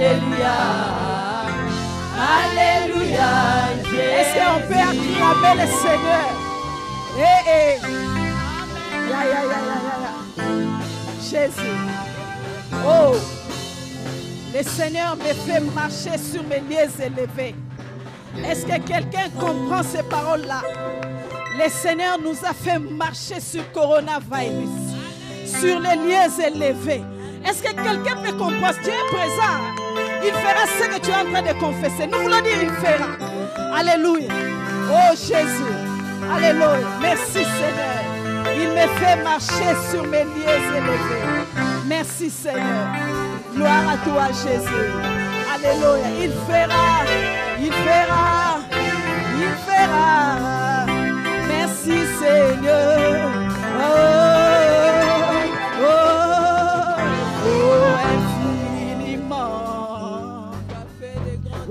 Alléluia. Alléluia. Est-ce qu'on peut acclamer le Seigneur? Jésus. Oh, le Seigneur me fait marcher sur mes lieux élevés. Est-ce que quelqu'un comprend ces paroles-là? Le Seigneur nous a fait marcher sur coronavirus, sur les lieux élevés. Est-ce que quelqu'un peut comprendre? Dieu est présent. Il fera ce que tu es en train de confesser. Nous voulons dire il fera. Alléluia. Oh Jésus. Alléluia. Merci Seigneur. Il me fait marcher sur mes lieux élevés. Merci Seigneur. Gloire à toi Jésus. Alléluia. Il fera. Il fera. Il fera. Merci Seigneur. Oh, oh, oh, infiniment.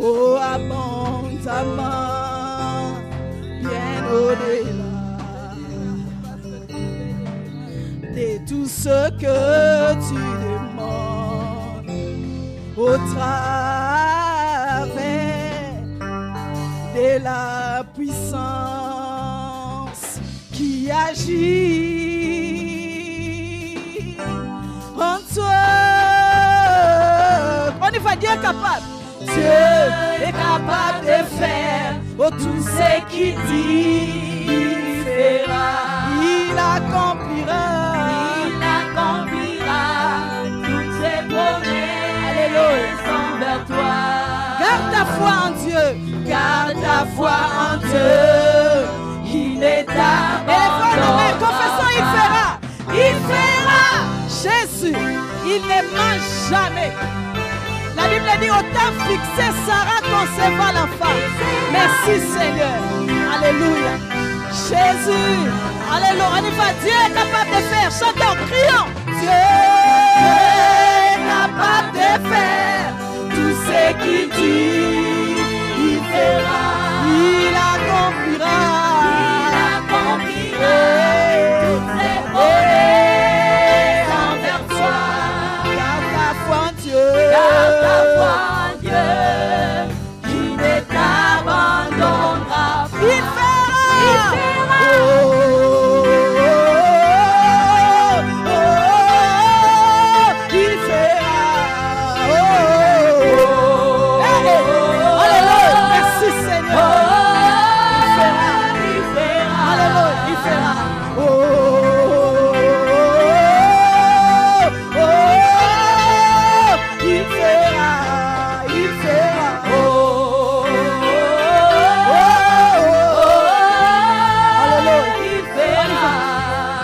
Oh, abondamment. Bien au-delà de tout ce que tu demandes. Au travers de la puissance qui agit en toi. On y va, Dieu est capable. Dieu est capable de faire tout ce qu'il dit. Il fera, il accomplira. Il accomplira toutes ses promesses. Alléluia. Envers toi. Garde ta foi en Dieu. Garde ta foi en Dieu. Il ne t'abandonnera. Confessons, il fera. Il fera. Jésus, il ne mange jamais. La Bible dit au temps fixé, Sarah conceva l'enfant. Merci Seigneur. Alléluia. Jésus. Alléluia. On y va. Dieu est capable de faire. Chantons, crions. Dieu est capable de faire tout ce qu'il dit. Il fera. Il accomplira. Il accomplira toutes ses promesses envers toi. Garde ta foi en Dieu. Garde ta foi en Dieu. Il ne t'abandonnera pas. Il fera. Il fera. Oh, oh, oh, il fera. Oh, oh, oh. Alléluia. Merci Seigneur. Il fera. Il fera. Alléluia. Il fera. Oh, oh, oh, il fera. Il fera. Oh, alléluia. Il fera.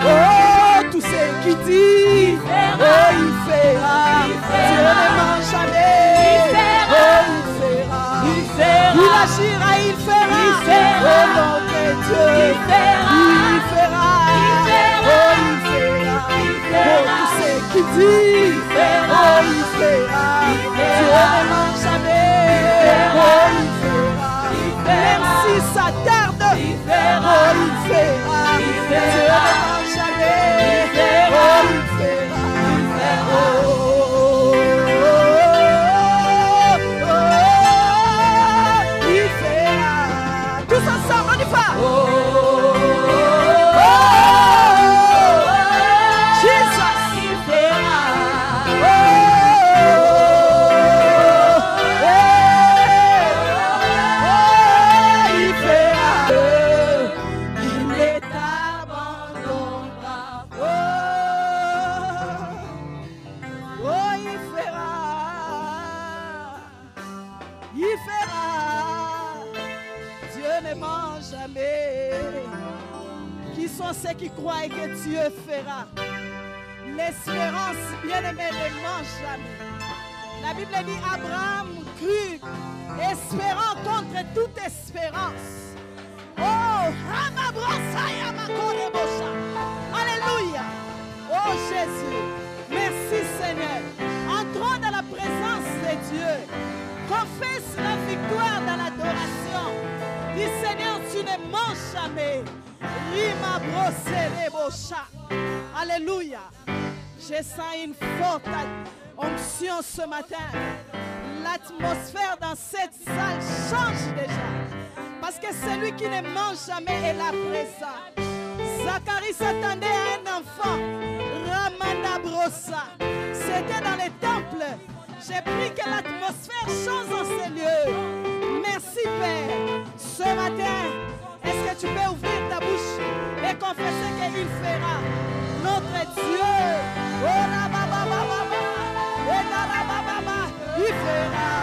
Oh, tout ce qui dit. fera. Oh, il fera. Il Dieu fera. ne ment jamais. Il fera. Oh, il fera. Il fera. Il agira, il fera. Il fera. Oh, mon Dieu. Il fera. Il fera. Il fera. Oh, il fera. Il Oh, fera. tout ce qui dit. fera. Oh, il fera. Il fera. Dieu ne ment jamais. fera. Oh, il fera. Il Même fera. si ça tarde. Il fera. Oh, il fera. Il Dieu ne fera. ment jamais. Il fera. Oh, il fera. Il fera. Oh, oh, oh, il fera. Tous ensemble, on y va. Jesus. Il fera. Oh, il fera. Il ne t'abandonnera pas. Oh, il fera. Il fera. Dieu ne ment jamais. Qui sont ceux qui croient que Dieu fera? L'espérance, bien-aimé, ne ment jamais. La Bible dit Abraham crut, espérant contre toute espérance. Oh, alléluia. Oh Jésus, merci Seigneur. Entrons dans la présence de Dieu. Confesse la victoire dans l'adoration. Dis Seigneur, tu ne mens jamais. Rima brossere bocha. Alléluia. Je sens une forte onction ce matin. l'atmosphère dans cette salle change déjà. Parce que celui qui ne mange jamais est là présent. Zacharie s'attendait à un enfant. Ramanda Brossa. C'était dans les temples. J'ai pris que l'atmosphère change dans ces lieux. Merci Père. Ce matin, est-ce que tu peux ouvrir ta bouche et confesser qu'il fera? Notre Dieu. Oh la baba baba. Et la baba baba. Il fera.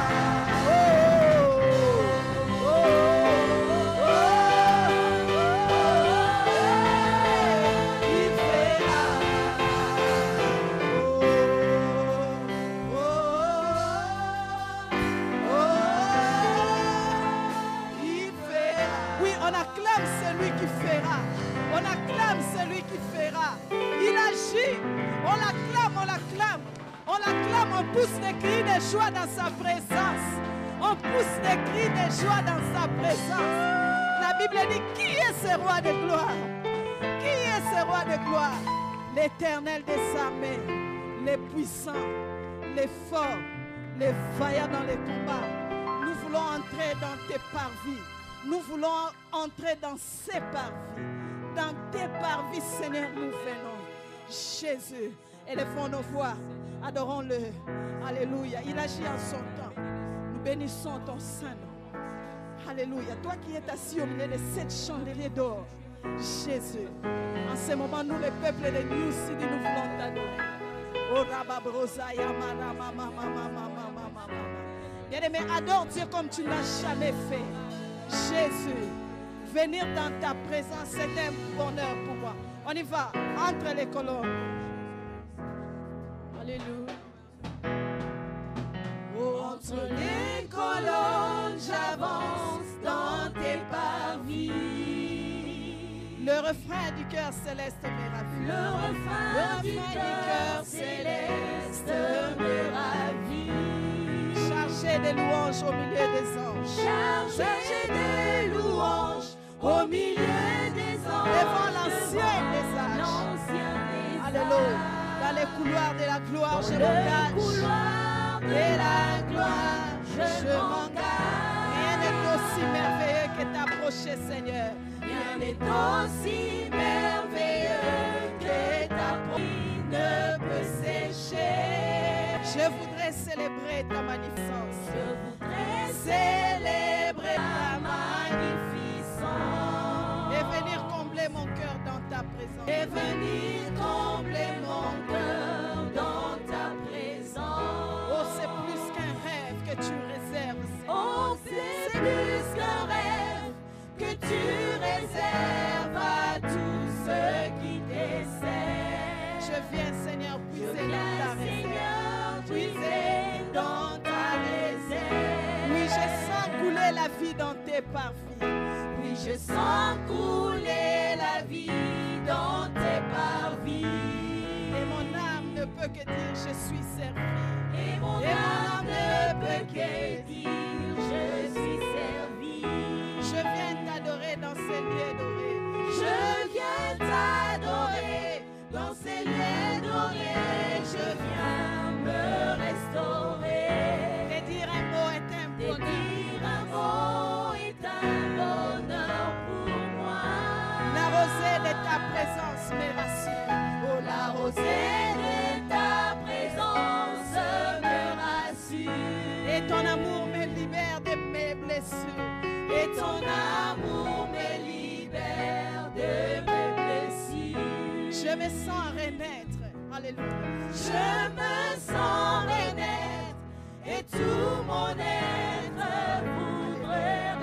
On acclame celui qui fera. Il agit. On l'acclame, on l'acclame. On l'acclame, on pousse des cris de joie dans sa présence. On pousse des cris de joie dans sa présence. La Bible dit, qui est ce roi de gloire? Qui est ce roi de gloire? L'Éternel des armées, les puissants, les forts, les vaillants dans les combats. Nous voulons entrer dans tes parvis. Nous voulons entrer dans ces parvis. Dans tes parvis, Seigneur, nous venons. Jésus, élevons nos voix. Adorons-le. Alléluia. Il agit en son temps. Nous bénissons ton Saint-Nom. Alléluia. Toi qui es assis au milieu de cette chandelier d'or. Jésus. En ce moment, nous, les peuples de New City, nous voulons t'adorer. Oh, Rababrosa, Yamara, Mama, Mama, Mama, Mama. Bien-aimé, adore Dieu comme tu ne l'as jamais fait. Jésus, venir dans ta présence, c'est un bonheur pour moi. On y va, entre les colonnes. Alléluia. Oh, entre les colonnes, j'avance dans tes parvis. Le refrain du cœur céleste me ravit. Le refrain du cœur céleste me ravit. Chargé de louanges au milieu des anges. Chargé de louanges au milieu des anges. Devant l'ancien des âges. Alléluia. Dans les couloirs de la gloire, je m'engage. Couloirs de la gloire, je m'engage. Rien n'est aussi merveilleux que t'approcher, Seigneur. Rien n'est aussi merveilleux que t'approcher. Ne peut sécher. Je voudrais célébrer ta magnificence. Je voudrais célébrer ta magnificence. Et venir combler mon cœur dans ta présence. Et venir combler mon cœur dans ta présence. Oh, c'est plus qu'un rêve que tu réserves. Oh, c'est plus qu'un rêve que tu réserves à tous ceux qui t'essaient. Je viens, Seigneur, puiser Je dans viens, ta réserve. Seigneur, puiser dans ta réserve. Oui, je sens couler la vie dans tes parvis. Oui, je sens couler la vie dans tes parvis. Et mon âme ne peut que dire je suis servi. Et mon âme ne peut que dire je suis servi. Je viens t'adorer dans ces lieux dorés. Je viens t'adorer dans ces lieux dorés. Je viens me restaurer. Te dire un mot est un Te bonheur. dire un mot est un bonheur pour moi. La rosée de ta présence me rassure. Oh, La rosée de ta présence me rassure. Et ton amour me libère de mes blessures. Et ton amour me libère de mes blessures. Je me sens renaître. Alléluia. Je me sens renaître et tout mon être voudrait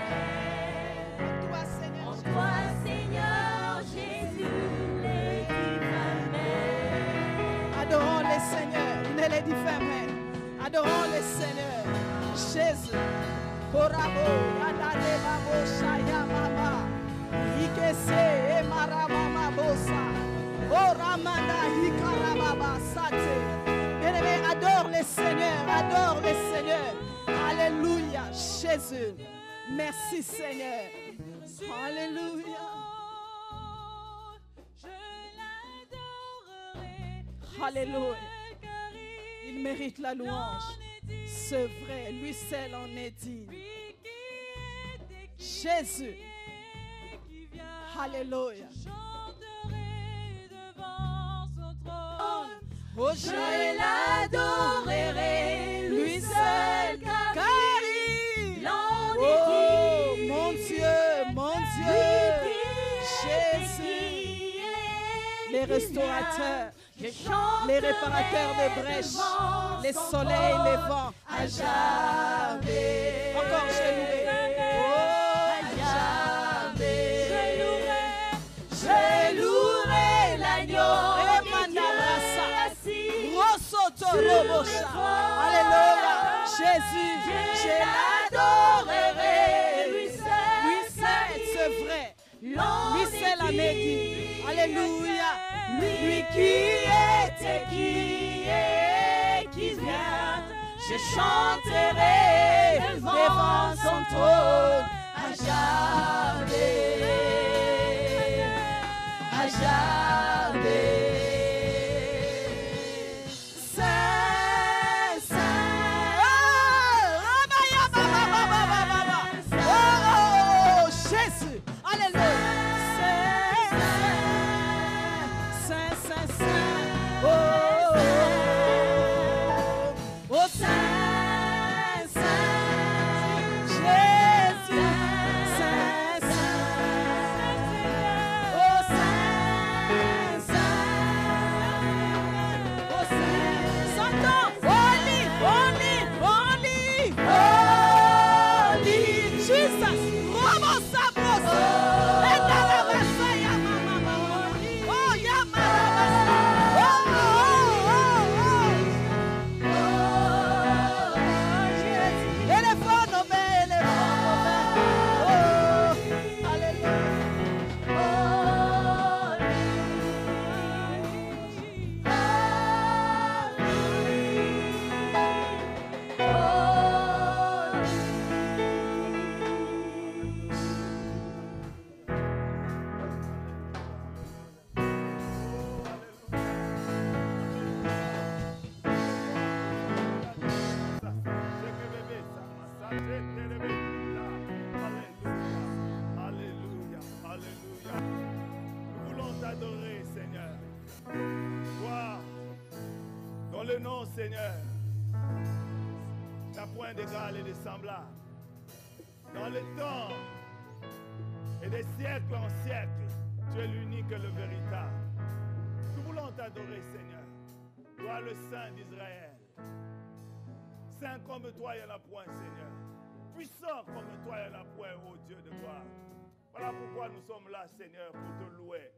reconnaître. Toi, Seigneur, En toi, Seigneur Jésus, les divins mères. adorons le Seigneur. Ne les diffamez. Adorons le Seigneur. Jésus. Korabo, yadade babo, shaya mama. Ikese, emarama bosa. Oh, Ramanda, hikarababa, sate. Bien-aimé, adore le Seigneur. Adore le Seigneur. Alléluia. Jésus. Merci, Seigneur. Alléluia. Je l'adorerai. Alléluia. Il mérite la louange. Ce c'est vrai, lui seul en est digne. Jésus. Alléluia. Oh, je l'adorerai, lui seul, car il en est digne. Mon Dieu, Jésus, les restaurateurs, les réparateurs de brèches, les soleils, les vents, à jamais. Encore, je louerai. Je louerai l'agneau. Alléluia. Jésus, je l'adorerai. Lui seul, c'est vrai. Lui seul en est digne. Alléluia. Lui qui était, qui vient, je chanterai devant son trône à jamais. À jamais. Seigneur, t'as point d'égal et de semblable. Dans le temps et des siècles en siècles, tu es l'unique et le véritable. Nous voulons t'adorer, Seigneur. Toi, le Saint d'Israël. Saint comme toi, il n'y en a point, Seigneur. Puissant comme toi, il n'y en a point, ô Dieu de gloire. Voilà pourquoi nous sommes là, Seigneur, pour te louer.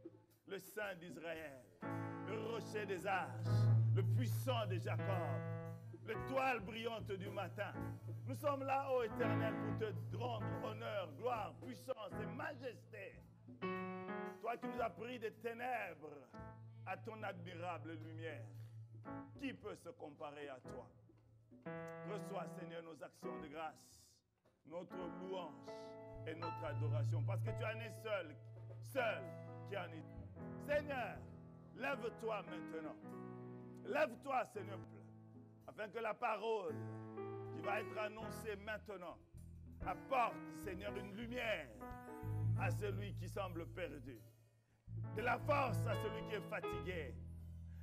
Le Saint d'Israël, le rocher des âges, le puissant de Jacob, l'étoile brillante du matin. Nous sommes là, ô Éternel, pour te rendre honneur, gloire, puissance et majesté. Toi qui nous as pris des ténèbres à ton admirable lumière. Qui peut se comparer à toi? Reçois, Seigneur, nos actions de grâce, notre louange et notre adoration. Parce que tu en es seul qui en est. Seigneur, lève-toi maintenant. Lève-toi, Seigneur, afin que la parole qui va être annoncée maintenant apporte, Seigneur, une lumière à celui qui semble perdu, de la force à celui qui est fatigué,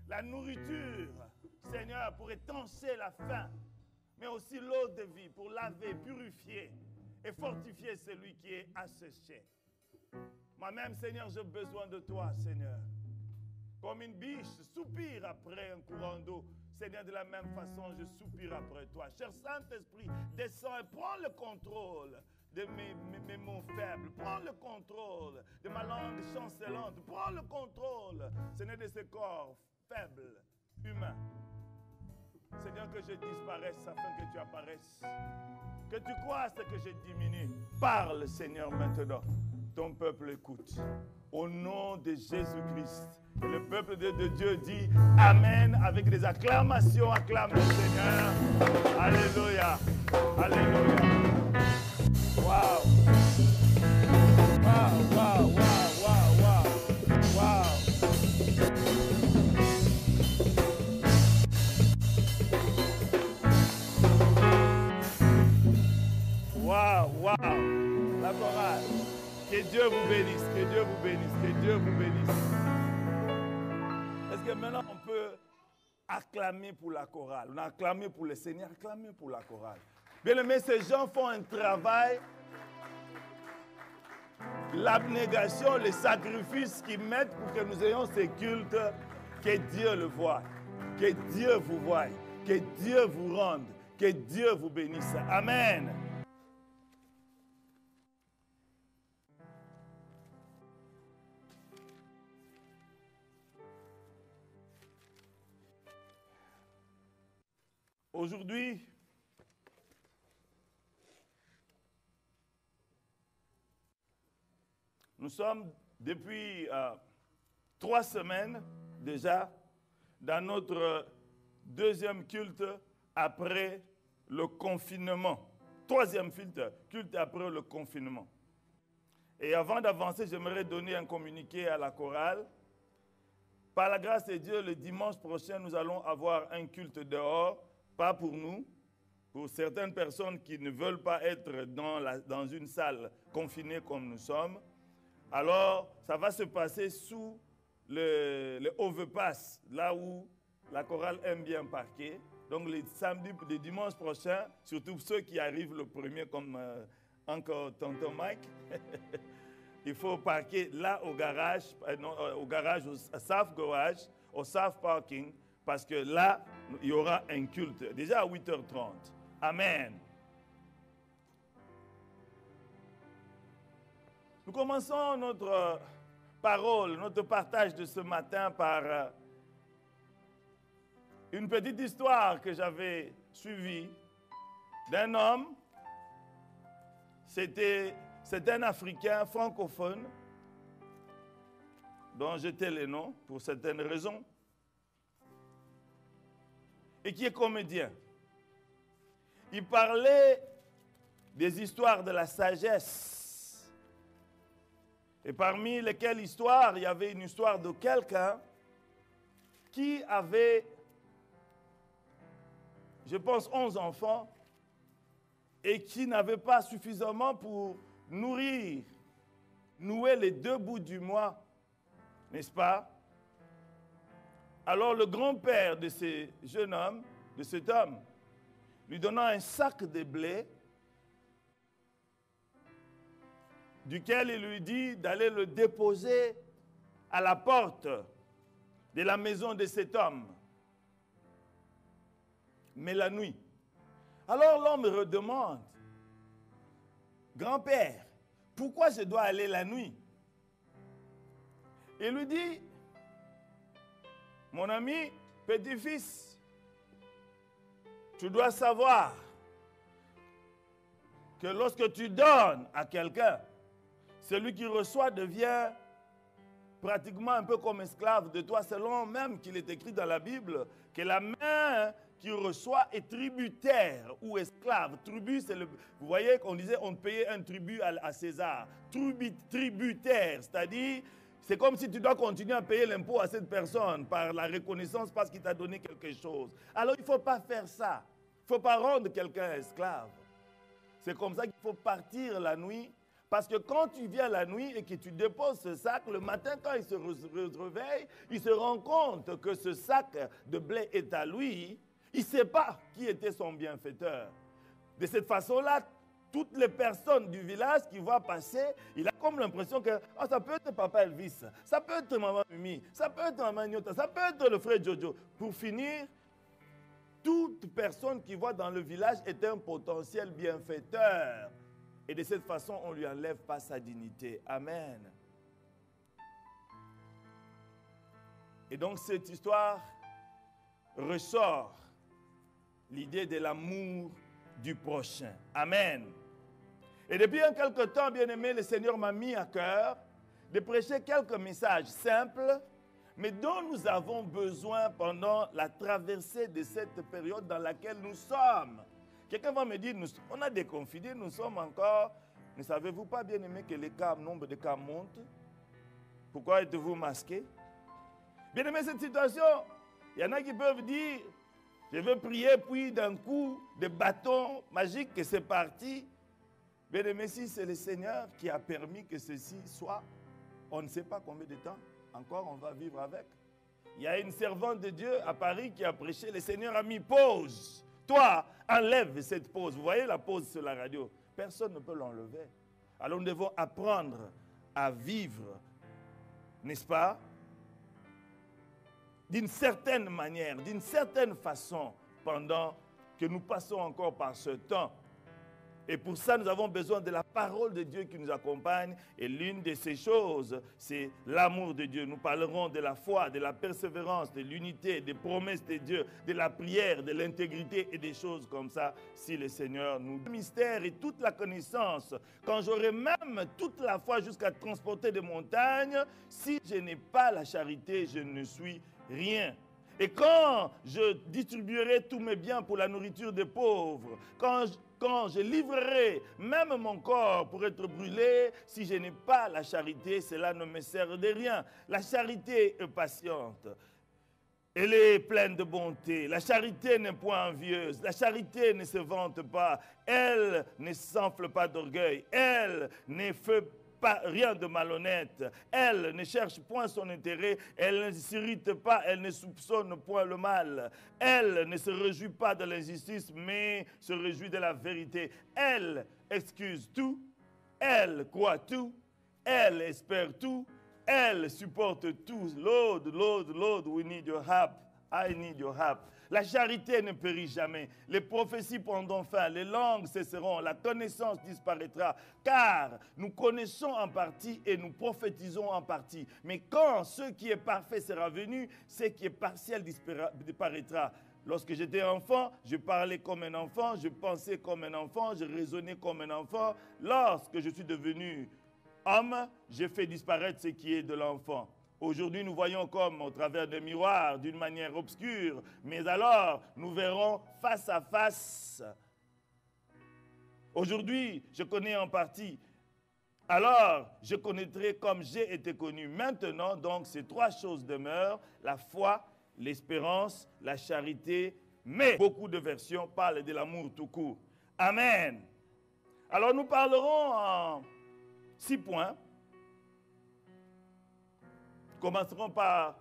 la nourriture, Seigneur, pour étancher la faim, mais aussi l'eau de vie pour laver, purifier et fortifier celui qui est asséché. Moi-même, Seigneur, j'ai besoin de toi, Seigneur. Comme une biche soupire après un courant d'eau, Seigneur, de la même façon, je soupire après toi. Cher Saint-Esprit, descends et prends le contrôle de mes mots faibles. Prends le contrôle de ma langue chancelante. Prends le contrôle, Seigneur, de ce corps faible, humain. Seigneur, que je disparaisse afin que tu apparaisses. Que tu croisses que je diminue. Parle, Seigneur, maintenant. Ton peuple écoute. Au nom de Jésus-Christ. Et le peuple de Dieu dit Amen avec des acclamations. Acclame le Seigneur. Alléluia. Alléluia. Waouh. Waouh, waouh, waouh, waouh, waouh. Waouh. Waouh, la chorale. Que Dieu vous bénisse, que Dieu vous bénisse, que Dieu vous bénisse. Est-ce que maintenant on peut acclamer pour la chorale? On a acclamé pour le Seigneur, acclamé pour la chorale. Bien aimé, ces gens font un travail, l'abnégation, les sacrifices qu'ils mettent pour que nous ayons ces cultes, que Dieu le voie, que Dieu vous voie, que Dieu vous rende, que Dieu vous bénisse. Amen. Aujourd'hui, nous sommes depuis 3 semaines déjà dans notre deuxième culte après le confinement. Troisième culte après le confinement. Et avant d'avancer, j'aimerais donner un communiqué à la chorale. Par la grâce de Dieu, le dimanche prochain, nous allons avoir un culte dehors, pas pour nous, pour certaines personnes qui ne veulent pas être dans une salle confinée comme nous sommes. Alors, ça va se passer sous le overpass, là où la chorale aime bien parquer. Donc, les dimanches prochains, surtout ceux qui arrivent le premier, comme encore Tonton Mike, il faut parquer là au garage, au Safe Garage, au Safe Parking, parce que là, il y aura un culte, déjà à 8h30. Amen. Nous commençons notre parole, notre partage de ce matin par une petite histoire que j'avais suivie d'un homme. C'est un Africain francophone dont j'ai tais les noms pour certaines raisons et qui est comédien. Il parlait des histoires de la sagesse. Et parmi lesquelles histoires, il y avait une histoire de quelqu'un qui avait, je pense, 11 enfants et qui n'avait pas suffisamment pour nouer les 2 bouts du mois, n'est-ce pas? Alors le grand-père de ce jeune homme, de cet homme, lui donnant un sac de blé, duquel il lui dit d'aller le déposer à la porte de la maison de cet homme. Mais la nuit. Alors l'homme redemande, grand-père, pourquoi je dois aller la nuit? Il lui dit, mon ami, petit-fils, tu dois savoir que lorsque tu donnes à quelqu'un, celui qui reçoit devient pratiquement un peu comme esclave de toi, selon même qu'il est écrit dans la Bible que la main qui reçoit est tributaire ou esclave. Tribut, c'est le... Vous voyez qu'on disait on payait un tribut à César. Tributaire, c'est-à-dire c'est comme si tu dois continuer à payer l'impôt à cette personne par la reconnaissance parce qu'il t'a donné quelque chose. Alors il ne faut pas faire ça. Il ne faut pas rendre quelqu'un esclave. C'est comme ça qu'il faut partir la nuit. Parce que quand tu viens la nuit et que tu déposes ce sac, le matin quand il se réveille, il se rend compte que ce sac de blé est à lui. Il ne sait pas qui était son bienfaiteur. De cette façon-là, toutes les personnes du village qui voient passer, il a comme l'impression que oh, ça peut être papa Elvis, ça peut être maman Mimi, ça peut être maman Nyota, ça peut être le frère Jojo. Pour finir, toute personne qui voit dans le village est un potentiel bienfaiteur. Et de cette façon, on ne lui enlève pas sa dignité. Amen. Et donc cette histoire ressort l'idée de l'amour du prochain. Amen. Et depuis quelque temps, bien aimé, le Seigneur m'a mis à cœur de prêcher quelques messages simples, mais dont nous avons besoin pendant la traversée de cette période dans laquelle nous sommes. Quelqu'un va me dire, on a déconfiné, nous sommes encore... Ne savez-vous pas, bien aimé, que le nombre de cas monte? Pourquoi êtes-vous masqué? Bien aimé, cette situation, il y en a qui peuvent dire, je veux prier, puis d'un coup, de bâton magique, que c'est parti. Bien aimé, si c'est le Seigneur qui a permis que ceci soit, on ne sait pas combien de temps encore on va vivre avec. Il y a une servante de Dieu à Paris qui a prêché, le Seigneur a mis pause. Toi, enlève cette pause. Vous voyez la pause sur la radio? Personne ne peut l'enlever. Alors nous devons apprendre à vivre, n'est-ce pas? D'une certaine manière, d'une certaine façon, pendant que nous passons encore par ce temps. Et pour ça, nous avons besoin de la parole de Dieu qui nous accompagne. Et l'une de ces choses, c'est l'amour de Dieu. Nous parlerons de la foi, de la persévérance, de l'unité, des promesses de Dieu, de la prière, de l'intégrité et des choses comme ça, si le Seigneur nous donne le mystère et toute la connaissance. Quand j'aurai même toute la foi jusqu'à transporter des montagnes, si je n'ai pas la charité, je ne suis rien. Et quand je distribuerai tous mes biens pour la nourriture des pauvres, quand je livrerai même mon corps pour être brûlé, si je n'ai pas la charité, cela ne me sert de rien. La charité est patiente. Elle est pleine de bonté. La charité n'est point envieuse. La charité ne se vante pas. Elle ne s'enfle pas d'orgueil. Elle ne fait pas rien de malhonnête. Elle ne cherche point son intérêt. Elle ne s'irrite pas. Elle ne soupçonne point le mal. Elle ne se réjouit pas de l'injustice, mais se réjouit de la vérité. Elle excuse tout. Elle croit tout. Elle espère tout. Elle supporte tout. Lord, Lord, Lord, we need your help. I need your help. La charité ne périt jamais. Les prophéties prendront fin. Les langues cesseront. La connaissance disparaîtra. Car nous connaissons en partie et nous prophétisons en partie. Mais quand ce qui est parfait sera venu, ce qui est partiel disparaîtra. Lorsque j'étais enfant, je parlais comme un enfant, je pensais comme un enfant, je raisonnais comme un enfant. Lorsque je suis devenu homme, j'ai fait disparaître ce qui est de l'enfant. Aujourd'hui, nous voyons comme au travers des miroirs, d'une manière obscure, mais alors, nous verrons face à face. Aujourd'hui, je connais en partie. Alors, je connaîtrai comme j'ai été connu. Maintenant, donc, ces trois choses demeurent, la foi, l'espérance, la charité, mais beaucoup de versions parlent de l'amour tout court. Amen. Alors, nous parlerons en 6 points. Nous commencerons par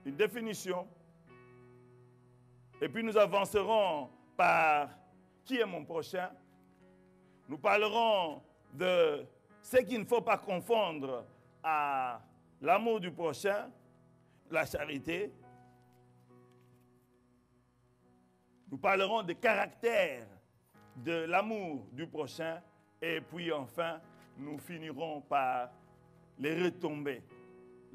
une définition. Et puis nous avancerons par qui est mon prochain. Nous parlerons de ce qu'il ne faut pas confondre à l'amour du prochain, la charité. Nous parlerons des caractères de l'amour du prochain. Et puis enfin, nous finirons par les retombées.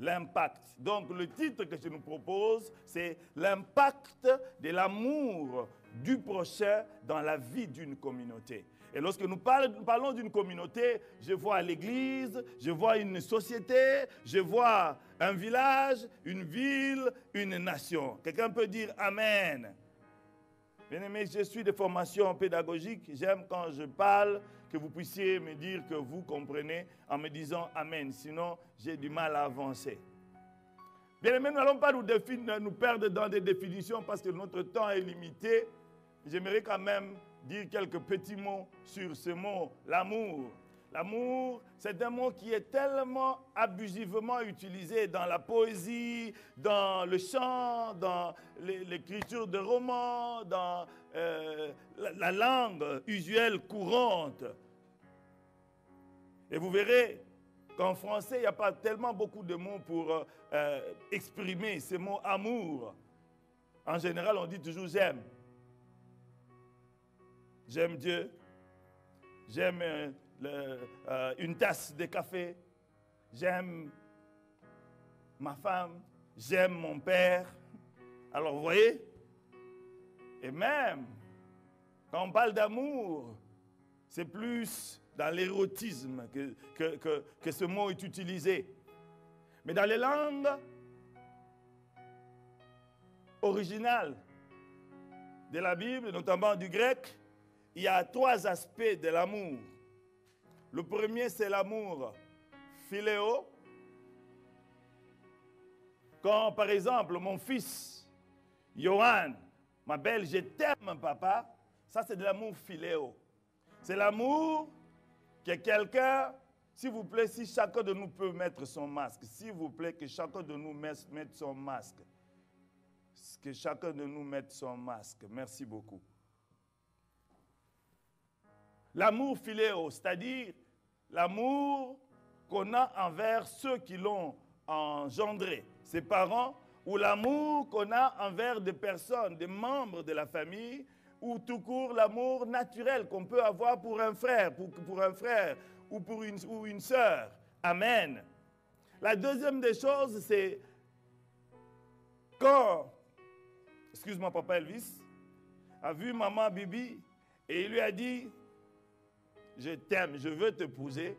L'impact. Donc le titre que je nous propose, c'est l'impact de l'amour du prochain dans la vie d'une communauté. Et lorsque nous parlons d'une communauté, je vois l'église, je vois une société, je vois un village, une ville, une nation. Quelqu'un peut dire Amen. Bien aimé, je suis de formation pédagogique. J'aime quand je parle que vous puissiez me dire que vous comprenez en me disant Amen. Sinon, j'ai du mal à avancer. Bien aimé, nous n'allons pas nous perdre dans des définitions parce que notre temps est limité. J'aimerais quand même dire quelques petits mots sur ce mot, l'amour. L'amour, c'est un mot qui est tellement abusivement utilisé dans la poésie, dans le chant, dans l'écriture de romans, dans la langue usuelle courante. Et vous verrez qu'en français, il n'y a pas tellement beaucoup de mots pour exprimer ce mot amour. En général, on dit toujours j'aime. J'aime Dieu. J'aime une tasse de café, j'aime ma femme, j'aime mon père. Alors vous voyez, et même quand on parle d'amour, c'est plus dans l'érotisme que ce mot est utilisé. Mais dans les langues originales de la Bible, notamment du grec, il y a 3 aspects de l'amour. Le premier, c'est l'amour philéo. Quand, par exemple, mon fils, Johan, m'appelle « Je t'aime, papa », ça, c'est de l'amour philéo. C'est l'amour Que quelqu'un, s'il vous plaît, si chacun de nous peut mettre son masque, s'il vous plaît, que chacun de nous mette son masque. Que chacun de nous mette son masque. Merci beaucoup. L'amour philéo, c'est-à-dire l'amour qu'on a envers ceux qui l'ont engendré, ses parents, ou l'amour qu'on a envers des personnes, des membres de la famille, ou tout court l'amour naturel qu'on peut avoir pour un frère, pour un frère ou pour une sœur. Amen. La deuxième des choses, c'est quand, excuse-moi, papa Elvis, a vu maman Bibi et il lui a dit, je t'aime, je veux t'épouser.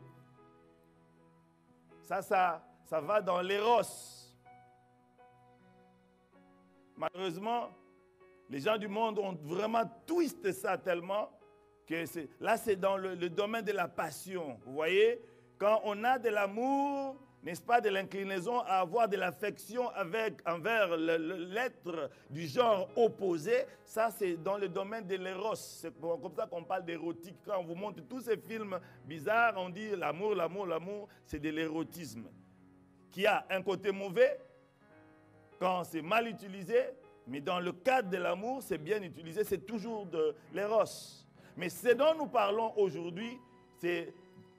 Ça va dans l'éros. Malheureusement, les gens du monde ont vraiment twisté ça tellement que là, c'est dans le domaine de la passion. Vous voyez, quand on a de l'amour, n'est-ce pas, de l'inclinaison à avoir de l'affection envers l'être du genre opposé, ça c'est dans le domaine de l'éros. C'est comme ça qu'on parle d'érotique. Quand on vous montre tous ces films bizarres, on dit l'amour, l'amour, l'amour, c'est de l'érotisme. Qui a un côté mauvais quand c'est mal utilisé, mais dans le cadre de l'amour, c'est bien utilisé, c'est toujours de l'éros. Mais ce dont nous parlons aujourd'hui, c'est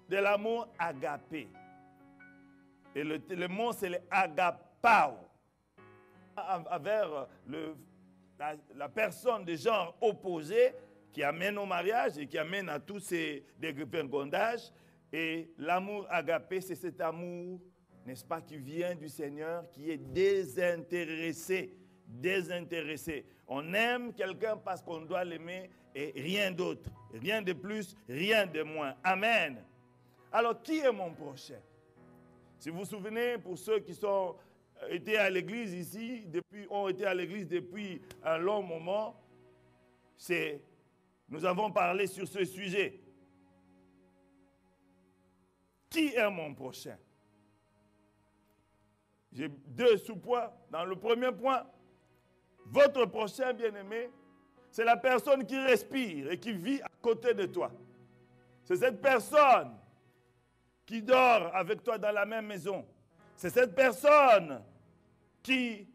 de l'amour agapé. Et le mot, c'est le agapao. Envers la personne de genre opposé qui amène au mariage et qui amène à tous ces dévergondages. Et l'amour agapé, c'est cet amour, n'est-ce pas, qui vient du Seigneur, qui est désintéressé. Désintéressé. On aime quelqu'un parce qu'on doit l'aimer et rien d'autre. Rien de plus, rien de moins. Amen. Alors, qui est mon prochain? Si vous vous souvenez, pour ceux qui ont été à l'église ici, ont été à l'église depuis un long moment, nous avons parlé sur ce sujet. Qui est mon prochain? J'ai deux sous-points. Dans le premier point, votre prochain bien-aimé, c'est la personne qui respire et qui vit à côté de toi. C'est cette personne qui dort avec toi dans la même maison. C'est cette personne qui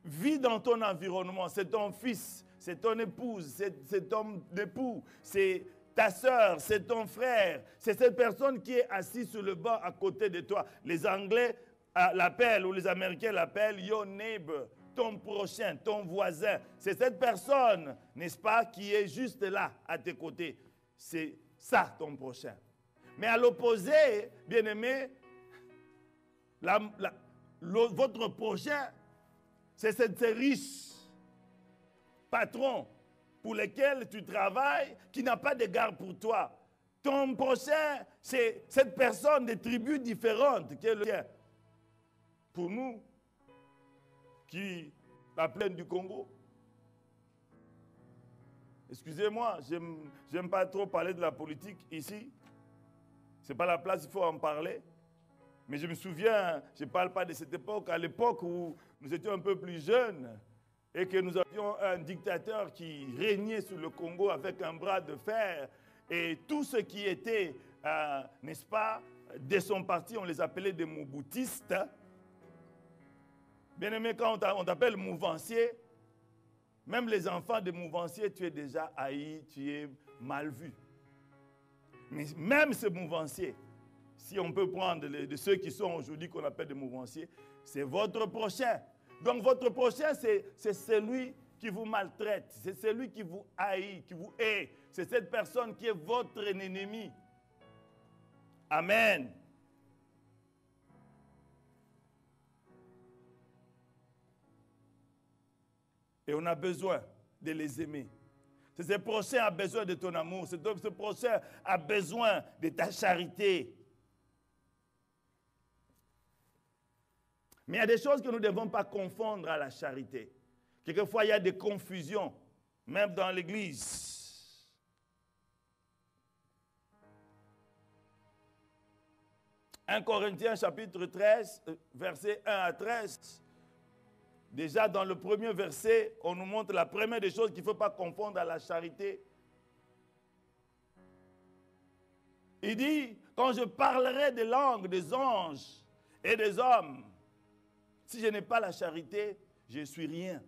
vit dans ton environnement. C'est ton fils, c'est ton épouse, c'est ton époux, c'est ta soeur, c'est ton frère. C'est cette personne qui est assise sur le banc à côté de toi. Les Anglais l'appellent, ou les Américains l'appellent your neighbor, ton prochain, ton voisin. C'est cette personne, n'est-ce pas, qui est juste là, à tes côtés. C'est ça, ton prochain. Mais à l'opposé, bien-aimé, votre prochain, c'est ces riches patrons pour lesquels tu travailles, qui n'a pas d'égard pour toi. Ton prochain, c'est cette personne des tribus différentes qui est le tien. Pour nous, qui la plaine du Congo, excusez-moi, j'aime pas trop parler de la politique ici. Ce n'est pas la place, il faut en parler. Mais je me souviens, je ne parle pas de cette époque, à l'époque où nous étions un peu plus jeunes et que nous avions un dictateur qui régnait sur le Congo avec un bras de fer. Et tout ce qui était, n'est-ce pas, de son parti, on les appelait des mouboutistes. Bien aimé, quand on t'appelle mouvancier, même les enfants de mouvancier, tu es déjà haï, tu es mal vu. Mais même ce mouvancier, si on peut prendre de ceux qui sont aujourd'hui qu'on appelle des mouvanciers, c'est votre prochain. Donc votre prochain, c'est celui qui vous maltraite, c'est celui qui vous haït, qui vous hait. C'est cette personne qui est votre ennemi. Amen. Et on a besoin de les aimer. Ce prochain a besoin de ton amour. Ce prochain a besoin de ta charité. Mais il y a des choses que nous ne devons pas confondre à la charité. Quelquefois, il y a des confusions, même dans l'Église. 1 Corinthiens chapitre 13, versets 1 à 13. Déjà dans le premier verset, on nous montre la première des choses qu'il ne faut pas confondre à la charité. Il dit, quand je parlerai des langues des anges et des hommes, si je n'ai pas la charité, je ne suis rien.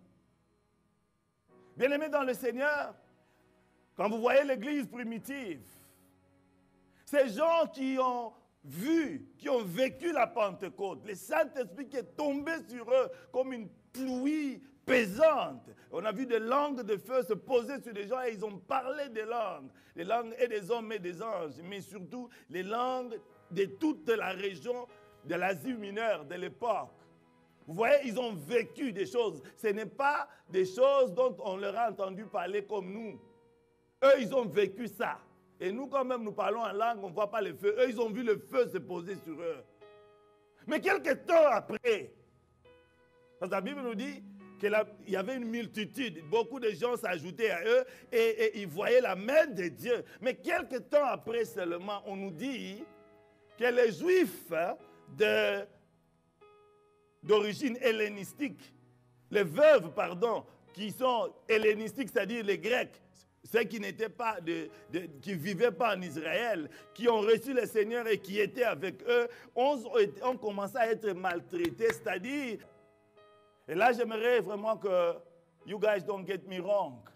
Bien-aimés dans le Seigneur, quand vous voyez l'église primitive, ces gens qui ont vu, qui ont vécu la Pentecôte, le Saint-Esprit qui est tombé sur eux comme une pluie pesante. On a vu des langues de feu se poser sur des gens et ils ont parlé des langues et des hommes et des anges, mais surtout les langues de toute la région de l'Asie mineure de l'époque. Vous voyez, ils ont vécu des choses. Ce n'est pas des choses dont on leur a entendu parler comme nous. Eux, ils ont vécu ça. Et nous, quand même, nous parlons en langue, on ne voit pas le feu. Eux, ils ont vu le feu se poser sur eux. Mais quelques temps après, parce que la Bible nous dit qu'il y avait une multitude, beaucoup de gens s'ajoutaient à eux et ils voyaient la main de Dieu. Mais quelques temps après seulement, on nous dit que les Juifs d'origine hellénistique, les veuves, pardon, qui sont hellénistiques, c'est-à-dire les Grecs, ceux qui n'étaient pas qui vivaient pas en Israël, qui ont reçu le Seigneur et qui étaient avec eux, ont commencé à être maltraités, c'est-à-dire, et là j'aimerais vraiment que you guys don't get me wrong,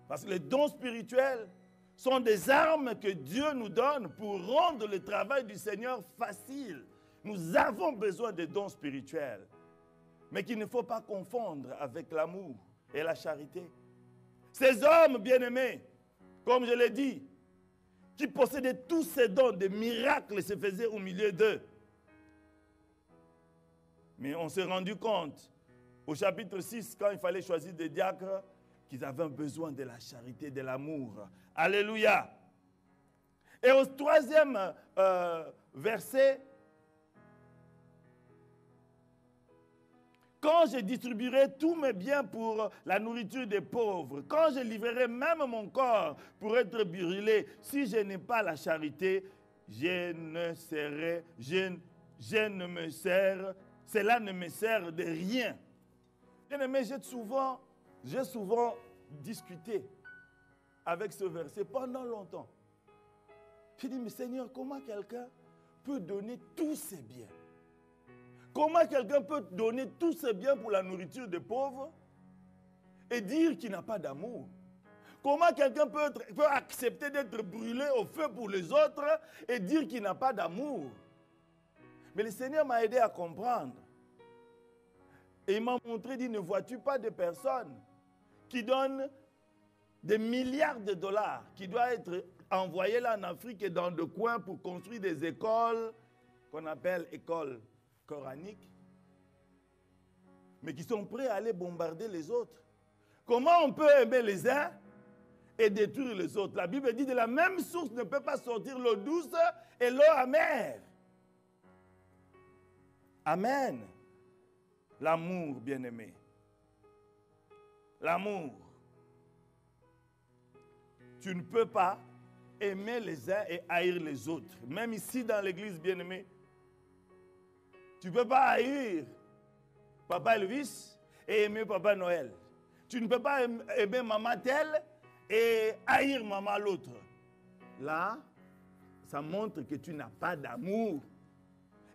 parce que les dons spirituels sont des armes que Dieu nous donne pour rendre le travail du Seigneur facile. Nous avons besoin de dons spirituels, mais qu'il ne faut pas confondre avec l'amour et la charité. Ces hommes bien-aimés, comme je l'ai dit, qui possédaient tous ces dons, des miracles se faisaient au milieu d'eux. Mais on s'est rendu compte, au chapitre 6, quand il fallait choisir des diacres, qu'ils avaient besoin de la charité, de l'amour. Alléluia. Et au 3e verset, quand je distribuerai tous mes biens pour la nourriture des pauvres, quand je livrerai même mon corps pour être brûlé, si je n'ai pas la charité, cela ne me sert de rien. Bien-aimé, j'ai souvent discuté avec ce verset pendant longtemps. J'ai dit, mais Seigneur, comment quelqu'un peut donner tous ses biens? Comment quelqu'un peut donner tous ses biens pour la nourriture des pauvres et dire qu'il n'a pas d'amour? Comment quelqu'un peut accepter d'être brûlé au feu pour les autres et dire qu'il n'a pas d'amour? Mais le Seigneur m'a aidé à comprendre. Et il m'a montré, dit, ne vois-tu pas des personnes qui donnent des milliards de dollars, qui doivent être envoyés là en Afrique et dans des coins pour construire des écoles qu'on appelle écoles coraniques, mais qui sont prêts à aller bombarder les autres. Comment on peut aimer les uns et détruire les autres? La Bible dit de la même source ne peut pas sortir l'eau douce et l'eau amère. Amen. L'amour, bien-aimé. L'amour. Tu ne peux pas aimer les uns et haïr les autres. Même ici dans l'église, bien-aimé, tu ne peux pas haïr Papa Elvis et aimer Papa Noël. Tu ne peux pas aimer maman telle et haïr maman l'autre. Là, ça montre que tu n'as pas d'amour.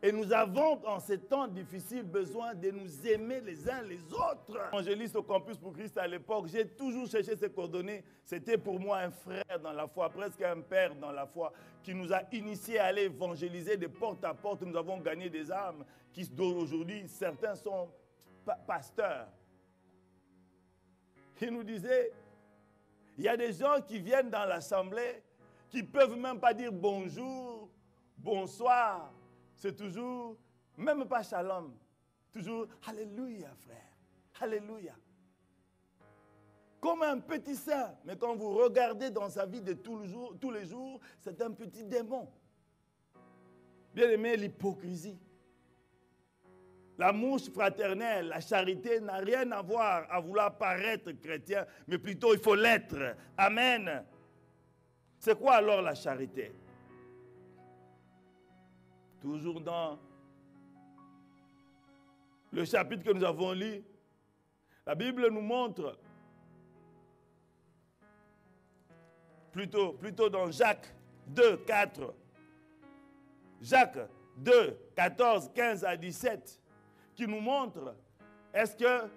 Et nous avons, en ces temps difficiles, besoin de nous aimer les uns les autres. Évangéliste au Campus pour Christ à l'époque, j'ai toujours cherché ces coordonnées. C'était pour moi un frère dans la foi, presque un père dans la foi, qui nous a initiés à aller évangéliser de porte à porte. Nous avons gagné des âmes qui, aujourd'hui, certains sont pasteurs. Il nous disait, il y a des gens qui viennent dans l'assemblée, qui ne peuvent même pas dire bonjour, bonsoir. C'est toujours, même pas shalom, toujours alléluia frère, alléluia. Comme un petit saint, mais quand vous regardez dans sa vie de tous les jours, c'est un petit démon. Bien aimé, l'hypocrisie. L'amour fraternel, la charité n'a rien à voir à vouloir paraître chrétien, mais plutôt il faut l'être. Amen. C'est quoi alors la charité? Toujours dans le chapitre que nous avons lu, la Bible nous montre, plutôt dans Jacques, 2, 4. Jacques 2, 14, 15 à 17, qui nous montre, est-ce que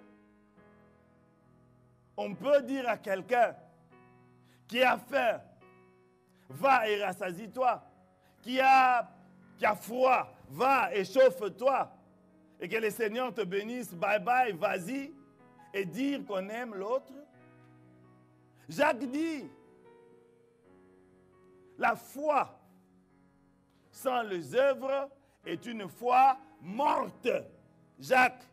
on peut dire à quelqu'un qui a faim, va et rassasie-toi, qui a froid, va et chauffe-toi, et que le Seigneur te bénisse, bye bye, vas-y, et dire qu'on aime l'autre? Jacques dit, la foi sans les œuvres est une foi morte. Jacques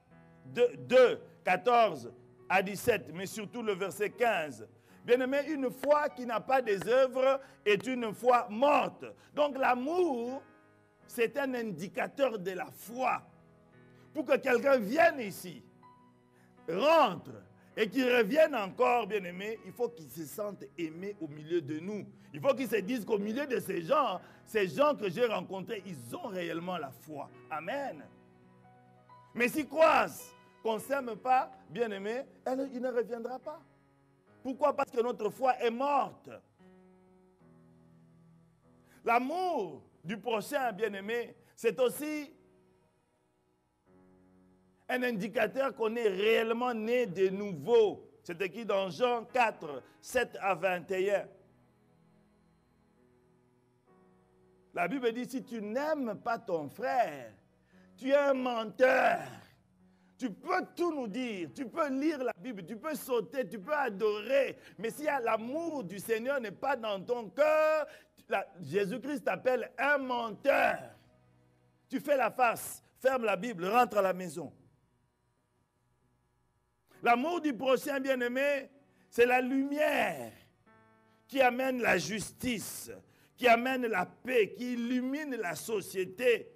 2, 14 à 17, mais surtout le verset 15. Bien-aimé, une foi qui n'a pas des œuvres est une foi morte. Donc l'amour, c'est un indicateur de la foi. Pour que quelqu'un vienne ici, rentre et qu'il revienne encore, bien-aimé, il faut qu'il se sente aimé au milieu de nous. Il faut qu'il se dise qu'au milieu de ces gens que j'ai rencontrés, ils ont réellement la foi. Amen. Mais s'ils croisent qu'on ne s'aime pas, bien-aimé, il ne reviendra pas. Pourquoi? Parce que notre foi est morte. L'amour du prochain, bien-aimé, c'est aussi un indicateur qu'on est réellement né de nouveau. C'est écrit dans Jean 4, 7 à 21. La Bible dit, si tu n'aimes pas ton frère, tu es un menteur. Tu peux tout nous dire, tu peux lire la Bible, tu peux sauter, tu peux adorer. Mais si l'amour du Seigneur n'est pas dans ton cœur, Jésus-Christ t'appelle un menteur. Tu fais la face, ferme la Bible, rentre à la maison. L'amour du prochain, bien-aimé, c'est la lumière qui amène la justice, qui amène la paix, qui illumine la société.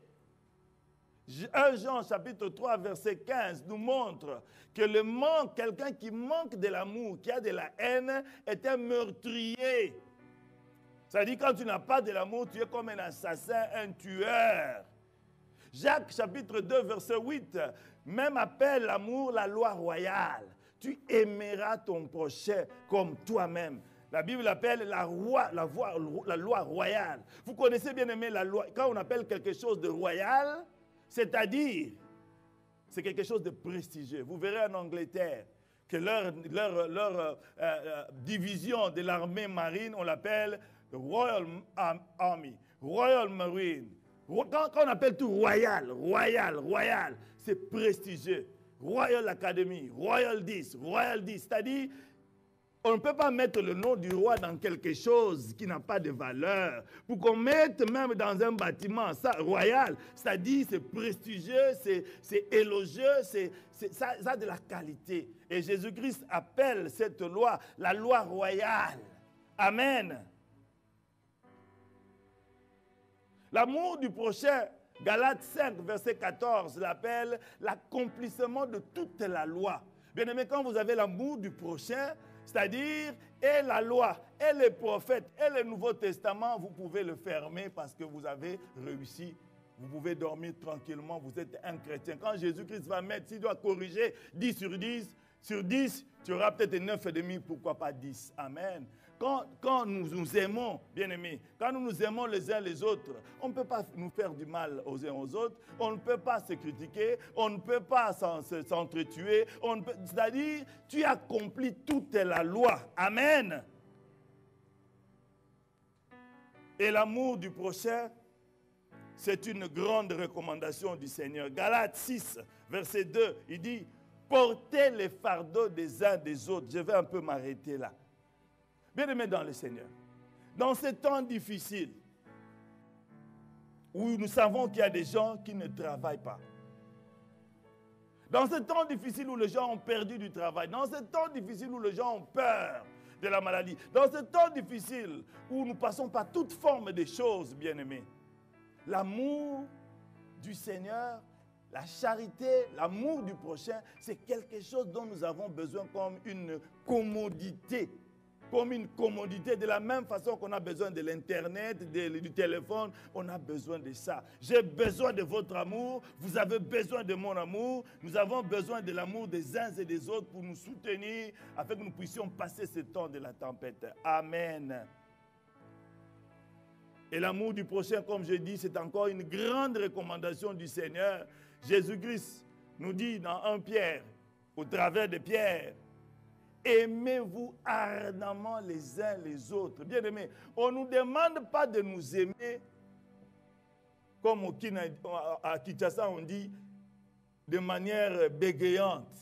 1 Jean chapitre 3 verset 15 nous montre que le manque, quelqu'un qui manque de l'amour, qui a de la haine, est un meurtrier. Ça dit quand tu n'as pas de l'amour, tu es comme un assassin, un tueur. Jacques chapitre 2 verset 8 même appelle l'amour la loi royale. Tu aimeras ton prochain comme toi-même. La Bible l'appelle la loi royale. Vous connaissez bien aimé la loi. Quand on appelle quelque chose de royal, c'est-à-dire, c'est quelque chose de prestigieux. Vous verrez en Angleterre que leur division de l'armée marine, on l'appelle Royal Army, Royal Marine. Quand on appelle tout royal, c'est prestigieux. Royal Academy, Royal 10, c'est-à-dire, on ne peut pas mettre le nom du roi dans quelque chose qui n'a pas de valeur. Pour qu'on mette même dans un bâtiment, ça, royal, c'est-à-dire c'est prestigieux, c'est élogieux, ça a de la qualité. Et Jésus-Christ appelle cette loi la loi royale. Amen. L'amour du prochain, Galates 5, verset 14, l'appelle l'accomplissement de toute la loi. Bien aimé, quand vous avez l'amour du prochain, c'est-à-dire, et la loi, et les prophètes, et le Nouveau Testament, vous pouvez le fermer parce que vous avez réussi. Vous pouvez dormir tranquillement, vous êtes un chrétien. Quand Jésus-Christ va mettre, s'il doit corriger 10 sur 10, tu auras peut-être 9,5, pourquoi pas 10. Amen. Quand nous nous aimons, bien-aimés, quand nous nous aimons les uns les autres, on ne peut pas nous faire du mal aux uns aux autres, on ne peut pas se critiquer, on ne peut pas s'entretuer, c'est-à-dire, tu accomplis toute la loi. Amen. Et l'amour du prochain, c'est une grande recommandation du Seigneur. Galates 6, verset 2, il dit, portez les fardeaux des uns des autres. Je vais un peu m'arrêter là. Bien-aimés dans le Seigneur, dans ces temps difficiles, où nous savons qu'il y a des gens qui ne travaillent pas, dans ces temps difficiles où les gens ont perdu du travail, dans ces temps difficiles où les gens ont peur de la maladie, dans ces temps difficiles où nous passons par toute forme de choses, bien-aimés, l'amour du Seigneur, la charité, l'amour du prochain, c'est quelque chose dont nous avons besoin comme une commodité. Comme une commodité, de la même façon qu'on a besoin de l'Internet, du téléphone, on a besoin de ça. J'ai besoin de votre amour, vous avez besoin de mon amour, nous avons besoin de l'amour des uns et des autres pour nous soutenir, afin que nous puissions passer ce temps de la tempête. Amen. Et l'amour du prochain, comme je dis, c'est encore une grande recommandation du Seigneur. Jésus-Christ nous dit dans 1 Pierre, au travers de Pierre, aimez-vous ardemment les uns les autres. Bien aimés, on ne nous demande pas de nous aimer, comme à Kinshasa on dit, de manière bégayante.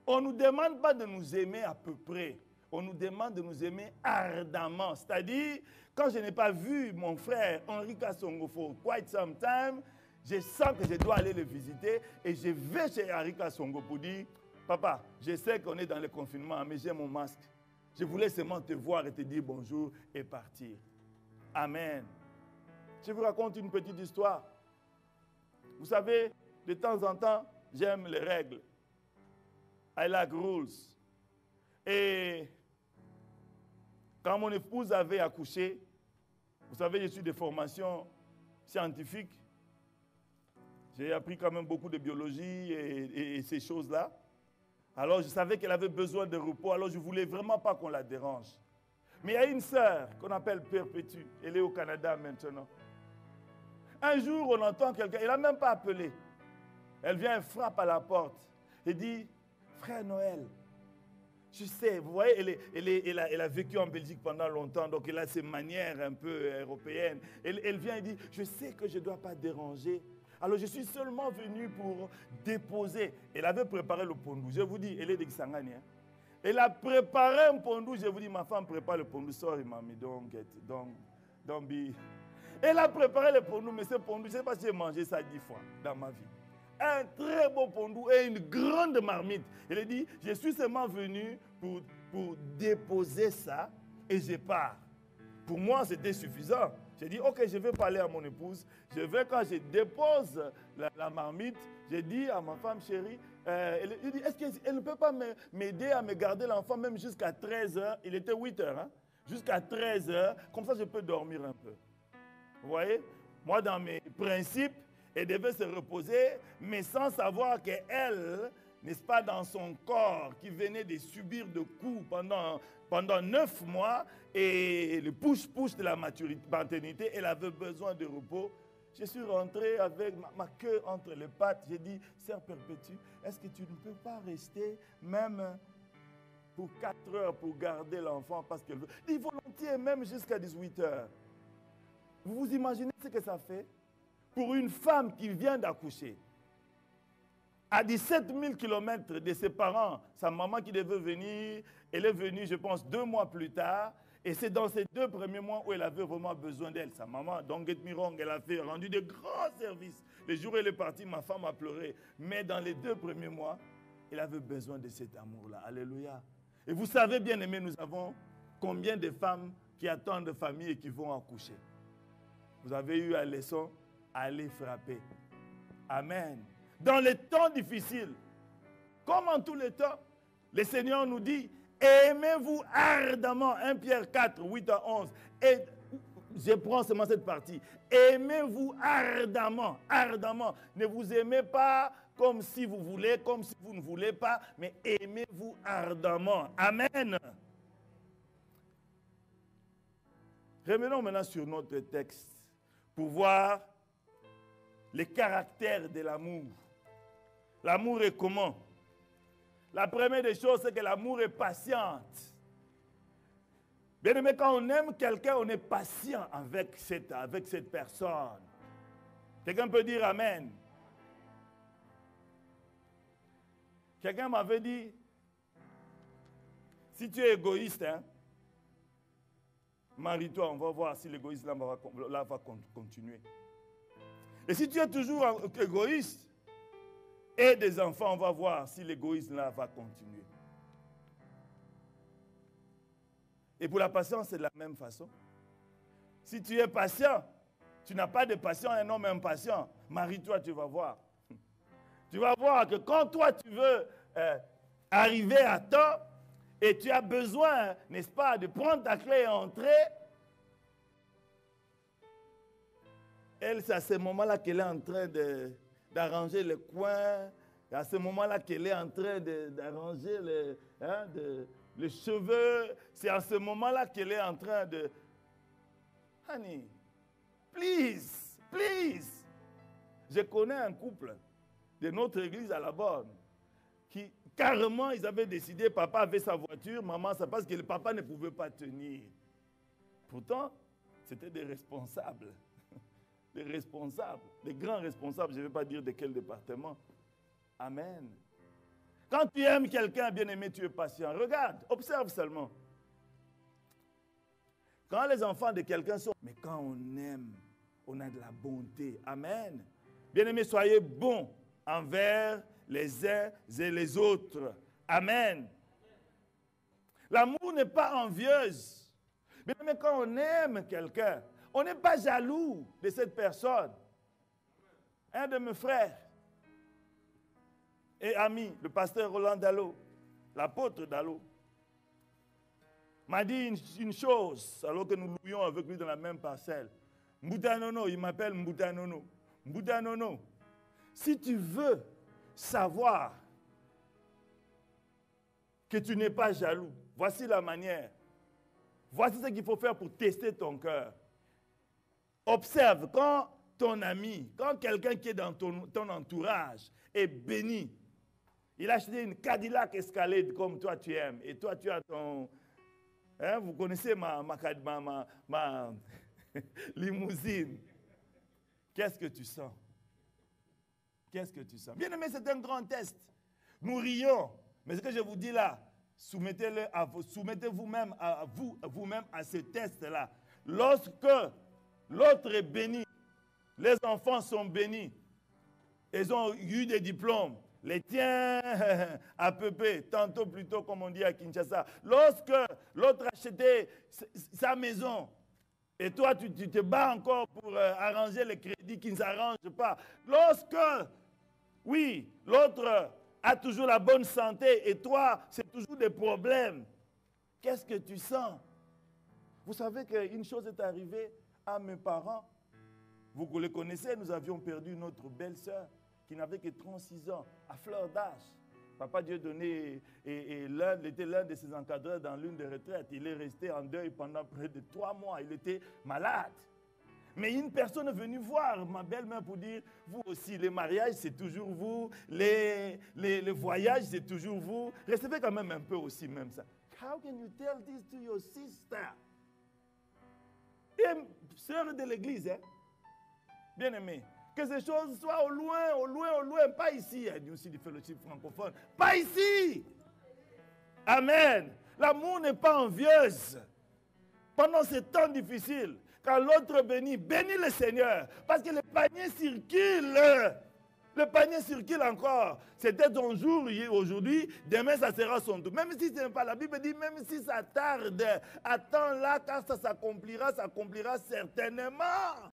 On ne nous demande pas de nous aimer à peu près. On nous demande de nous aimer ardemment. C'est-à-dire, quand je n'ai pas vu mon frère Henri Kassongo for quite some time, je sens que je dois aller le visiter et je vais chez Henri Kassongo pour dire, papa, je sais qu'on est dans le confinement, mais j'ai mon masque. Je voulais seulement te voir et te dire bonjour et partir. Amen. Je vous raconte une petite histoire. Vous savez, de temps en temps, j'aime les règles. I like rules. Et quand mon épouse avait accouché, vous savez, je suis de formation scientifique. J'ai appris quand même beaucoup de biologie et ces choses-là. Alors, je savais qu'elle avait besoin de repos, alors je ne voulais vraiment pas qu'on la dérange. Mais il y a une sœur qu'on appelle Perpétue. Elle est au Canada maintenant. Un jour, on entend quelqu'un, elle n'a même pas appelé. Elle vient et frappe à la porte et dit, frère Noël, je sais, vous voyez, elle a vécu en Belgique pendant longtemps, donc elle a ses manières un peu européennes. Elle vient et dit, je sais que je ne dois pas déranger. Alors je suis seulement venu pour déposer. Elle avait préparé le pondou. Je vous dis, elle est de Kisangani. Hein? Elle a préparé un pondou. Je vous dis, ma femme prépare le pondou. Sorry, mamie, don't be. Elle a préparé le pondou, mais ce pondou, je ne sais pas si j'ai mangé ça 10 fois dans ma vie. Un très beau pondou et une grande marmite. Elle a dit, je suis seulement venu pour déposer ça et je pars. Pour moi, c'était suffisant. J'ai dit, ok, je vais parler à mon épouse. Je vais, quand je dépose la marmite, j'ai dit à ma femme chérie, elle dit, est-ce qu'elle ne peut pas m'aider à me garder l'enfant même jusqu'à 13h? Il était 8h, hein? Jusqu'à 13h, comme ça je peux dormir un peu. Vous voyez? Moi, dans mes principes, elle devait se reposer, mais sans savoir qu'elle, n'est-ce pas, dans son corps, qui venait de subir de coups pendant 9 mois, et le push-push de la maternité, elle avait besoin de repos. Je suis rentré avec ma queue entre les pattes. J'ai dit, Sœur Perpétue, est-ce que tu ne peux pas rester même pour 4 heures pour garder l'enfant parce qu'elle veut? Il volontiers, même jusqu'à 18 heures. Vous vous imaginez ce que ça fait pour une femme qui vient d'accoucher? À 17 000 km de ses parents, sa maman qui devait venir, elle est venue, je pense, 2 mois plus tard. Et c'est dans ces 2 premiers mois où elle avait vraiment besoin d'elle. Sa maman, don't get me wrong, elle a rendu de grands services. Le jour où elle est partie, ma femme a pleuré. Mais dans les 2 premiers mois, elle avait besoin de cet amour-là. Alléluia. Et vous savez, bien aimés, nous avons combien de femmes qui attendent de famille et qui vont accoucher. Vous avez eu la leçon, allez frapper. Amen. Dans les temps difficiles, comme en tous les temps, le Seigneur nous dit, aimez-vous ardemment. 1 Pierre 4, 8 à 11. Et je prends seulement cette partie. Aimez-vous ardemment, ardemment. Ne vous aimez pas comme si vous voulez, comme si vous ne voulez pas, mais aimez-vous ardemment. Amen. Revenons maintenant sur notre texte pour voir les caractères de l'amour. L'amour est comment? La première des choses, c'est que l'amour est patiente. Bien aimé, quand on aime quelqu'un, on est patient avec cette personne. Quelqu'un peut dire Amen. Quelqu'un m'avait dit, si tu es égoïste, hein, marie-toi, on va voir si l'égoïsme là va continuer. Et si tu es toujours égoïste, et des enfants, on va voir si l'égoïsme là va continuer. Et pour la patience, c'est de la même façon. Si tu es patient, tu n'as pas de patience, un homme impatient, marie-toi, tu vas voir. Tu vas voir que quand toi tu veux arriver à temps et tu as besoin, n'est-ce pas, de prendre ta clé et entrer, elle, c'est à ce moment-là qu'elle est en train d'arranger le coin, Et à ce moment-là qu'elle est en train d'arranger les cheveux. C'est à ce moment-là qu'elle est en train de... Honey, please, please. Je connais un couple de notre église à la borne qui, carrément, ils avaient décidé, papa avait sa voiture, maman, ça parce que le papa ne pouvait pas tenir. Pourtant, c'était des responsables. Des responsables, des grands responsables, je ne vais pas dire de quel département. Amen. Quand tu aimes quelqu'un, bien-aimé, tu es patient. Regarde, observe seulement. Quand les enfants de quelqu'un sont... Mais quand on aime, on a de la bonté. Amen. Bien-aimés, soyez bons envers les uns et les autres. Amen. L'amour n'est pas envieuse. Bien-aimés, quand on aime quelqu'un, on n'est pas jaloux de cette personne. Un de mes frères et ami, le pasteur Roland Dallot, l'apôtre Dallot, m'a dit une chose, alors que nous louions avec lui dans la même parcelle. Mboutanono, il m'appelle Mboutanono. Mboutanono, si tu veux savoir que tu n'es pas jaloux, voici la manière. Voici ce qu'il faut faire pour tester ton cœur. Observe, quand ton ami, quand quelqu'un qui est dans ton entourage est béni, il a acheté une Cadillac Escalade comme toi tu aimes, et toi tu as ton... Hein, vous connaissez ma limousine. Qu'est-ce que tu sens? Qu'est-ce que tu sens? Bien aimé, c'est un grand test. Nous rions, mais ce que je vous dis là, soumettez vous-même à vous-même à ce test-là. Lorsque l'autre est béni, les enfants sont bénis, ils ont eu des diplômes, les tiens à Pépé, tantôt plutôt comme on dit à Kinshasa. Lorsque l'autre a acheté sa maison, et toi tu te bats encore pour arranger les crédits qui ne s'arrangent pas. Lorsque, oui, l'autre a toujours la bonne santé et toi, c'est toujours des problèmes. Qu'est-ce que tu sens? Vous savez qu'une chose est arrivée à mes parents. Vous les connaissez, nous avions perdu notre belle-sœur qui n'avait que 36 ans, à fleur d'âge. Papa Dieu donné, et était l'un de ses encadreurs dans l'une des retraites. Il est resté en deuil pendant près de 3 mois. Il était malade. Mais une personne est venue voir ma belle-mère pour dire, vous aussi, les mariages, c'est toujours vous, les voyages, c'est toujours vous. Recevez quand même un peu aussi même ça. How can you tell this to your sister? Et sœur de l'église, hein? Bien aimé, que ces choses soient au loin, au loin, au loin, pas ici. Il dit aussi du fellowship francophone, pas ici. Amen. L'amour n'est pas envieuse. Pendant ces temps difficiles, quand l'autre bénit, bénis le Seigneur. Parce que le panier circule. Le panier circule encore. C'était ton jour aujourd'hui, demain ça sera son tour. Même si ce n'est pas la Bible dit, même si ça tarde, attends-là, car ça s'accomplira certainement.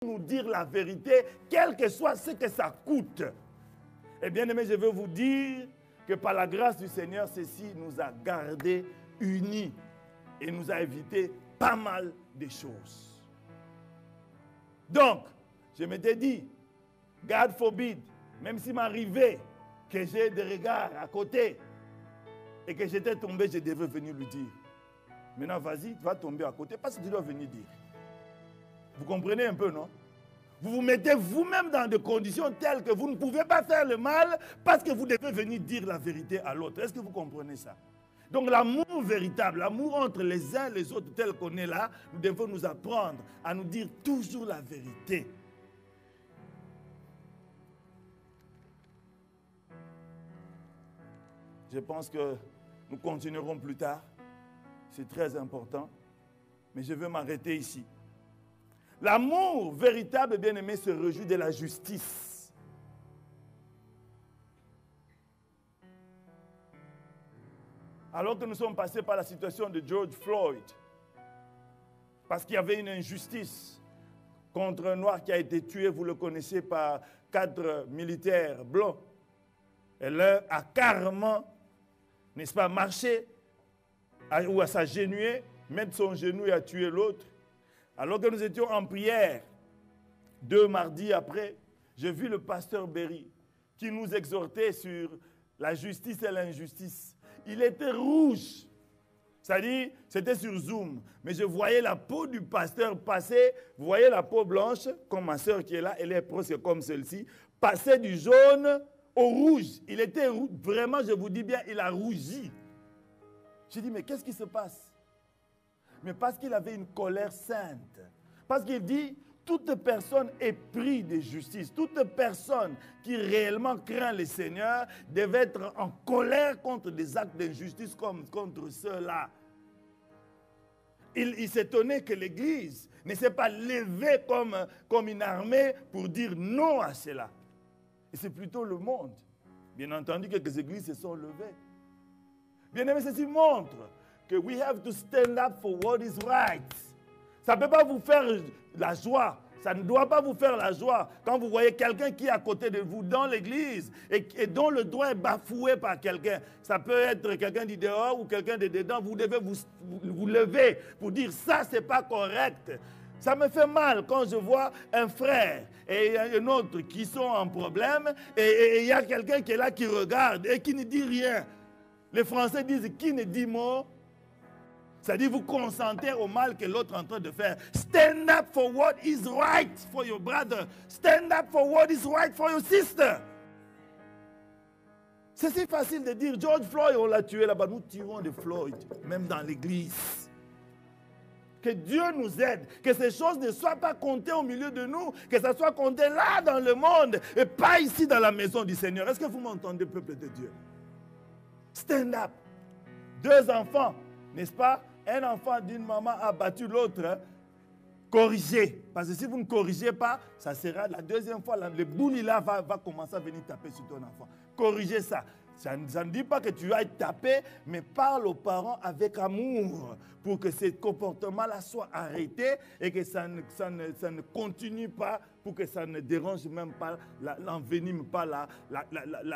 nous dire la vérité, quel que soit ce que ça coûte. Et bien aimé, je veux vous dire que par la grâce du Seigneur, ceci nous a gardés unis et nous a évité pas mal de choses. Donc, je m'étais dit, God forbid, même s'il m'arrivait que j'ai des regards à côté et que j'étais tombé, je devais venir lui dire. Maintenant, vas-y, tu vas tomber à côté parce que tu dois venir dire. Vous comprenez un peu, non? Vous vous mettez vous-même dans des conditions telles que vous ne pouvez pas faire le mal parce que vous devez venir dire la vérité à l'autre. Est-ce que vous comprenez ça? Donc l'amour véritable, l'amour entre les uns et les autres tel qu'on est là, nous devons nous apprendre à nous dire toujours la vérité. Je pense que nous continuerons plus tard. C'est très important. Mais je veux m'arrêter ici. L'amour véritable, bien-aimé, se réjouit de la justice. Alors que nous sommes passés par la situation de George Floyd, parce qu'il y avait une injustice contre un noir qui a été tué, vous le connaissez, par 4 militaires blancs. Et l'un a carrément, n'est-ce pas, marché ou à s'agenouiller, mettre son genou et à tuer l'autre. Alors que nous étions en prière, 2 mardis après, j'ai vu le pasteur Berry qui nous exhortait sur la justice et l'injustice. Il était rouge, c'est-à-dire c'était sur Zoom, mais je voyais la peau du pasteur passer, vous voyez la peau blanche, comme ma soeur qui est là, elle est presque comme celle-ci, passer du jaune au rouge. Il était vraiment, je vous dis bien, il a rougi. J'ai dit, mais qu'est-ce qui se passe? Mais parce qu'il avait une colère sainte. Parce qu'il dit, toute personne éprise de justice, toute personne qui réellement craint le Seigneur devait être en colère contre des actes d'injustice comme contre ceux-là. Il s'étonnait que l'Église ne s'est pas levée comme une armée pour dire non à cela. Et c'est plutôt le monde. Bien entendu, quelques églises se sont levées. Bien aimé, ceci montre que we have to stand up for what is right. Ça ne peut pas vous faire la joie. Ça ne doit pas vous faire la joie quand vous voyez quelqu'un qui est à côté de vous dans l'église et dont le droit est bafoué par quelqu'un. Ça peut être quelqu'un du dehors ou quelqu'un de dedans. Vous devez vous lever pour dire ça, ce n'est pas correct. Ça me fait mal quand je vois un frère et un autre qui sont en problème et il y a quelqu'un qui est là qui regarde et qui ne dit rien. Les Français disent qui ne dit mot. C'est-à-dire vous consentez au mal que l'autre est en train de faire. Stand up for what is right for your brother. Stand up for what is right for your sister. C'est si facile de dire George Floyd, on l'a tué là-bas. Nous tuons de Floyd, même dans l'église. Que Dieu nous aide, que ces choses ne soient pas comptées au milieu de nous, que ça soit compté là dans le monde et pas ici dans la maison du Seigneur. Est-ce que vous m'entendez, peuple de Dieu? Stand up. 2 enfants, n'est-ce pas? Un enfant d'une maman a battu l'autre. Hein? Corrigez. Parce que si vous ne corrigez pas, ça sera la deuxième fois. Le bouli là va commencer à venir taper sur ton enfant. Corrigez ça. Ça ne dit pas que tu ailles taper, mais parle aux parents avec amour pour que ce comportement-là soit arrêté et que ça ne continue pas, pour que ça ne dérange même pas, n'envenime pas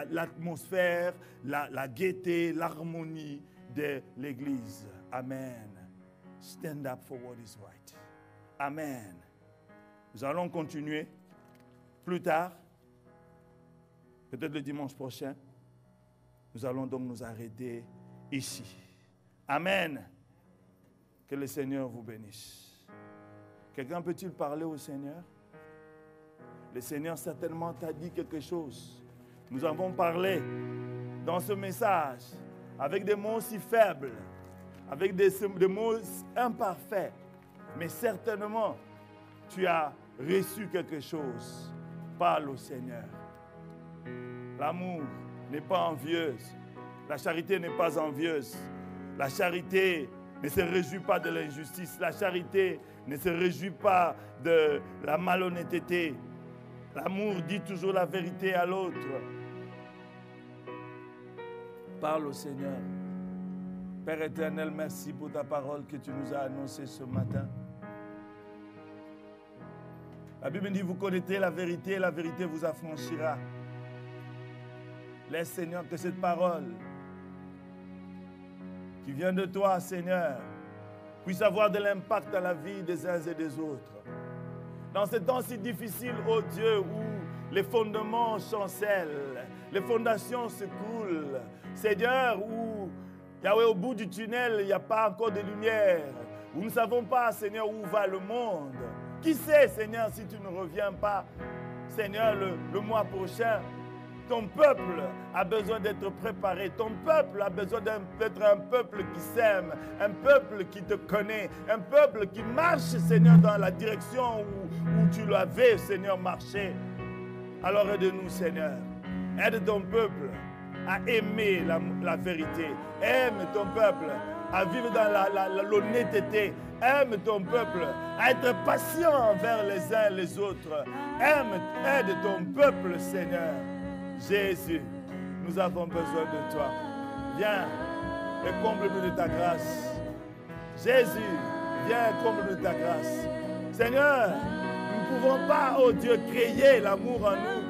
l'atmosphère, la gaieté, l'harmonie de l'Église. Amen. Stand up for what is right. Amen. Nous allons continuer plus tard, peut-être le dimanche prochain. Nous allons donc nous arrêter ici. Amen. Que le Seigneur vous bénisse. Quelqu'un peut-il parler au Seigneur? Le Seigneur certainement t'a dit quelque chose. Nous avons parlé dans ce message avec des mots si faibles, avec des mots imparfaits. Mais certainement, tu as reçu quelque chose. Parle au Seigneur. L'amour n'est pas envieuse. La charité n'est pas envieuse. La charité ne se réjouit pas de l'injustice. La charité ne se réjouit pas de la malhonnêteté. L'amour dit toujours la vérité à l'autre. Parle au Seigneur. Père éternel, merci pour ta parole que tu nous as annoncée ce matin. La Bible dit, vous connaîtrez la vérité et la vérité vous affranchira. Laisse, Seigneur, que cette parole qui vient de toi, Seigneur, puisse avoir de l'impact dans la vie des uns et des autres. Dans ces temps si difficiles, ô Dieu, où les fondements chancellent, les fondations se coulent, Seigneur, où, Yahweh, au bout du tunnel, il n'y a pas encore de lumière, où nous ne savons pas, Seigneur, où va le monde. Qui sait, Seigneur, si tu ne reviens pas, Seigneur, le mois prochain, ton peuple a besoin d'être préparé. Ton peuple a besoin d'être un peuple qui s'aime, un peuple qui te connaît, un peuple qui marche, Seigneur, dans la direction où tu l'avais, Seigneur, marché. Alors aide-nous, Seigneur. Aide ton peuple à aimer la vérité. Aime ton peuple à vivre dans l'honnêteté. Aime ton peuple à être patient envers les uns les autres. Aide ton peuple, Seigneur. Jésus, nous avons besoin de toi. Viens et comble-nous de ta grâce. Jésus, viens et comble-nous de ta grâce. Seigneur, nous ne pouvons pas, oh Dieu, créer l'amour en nous.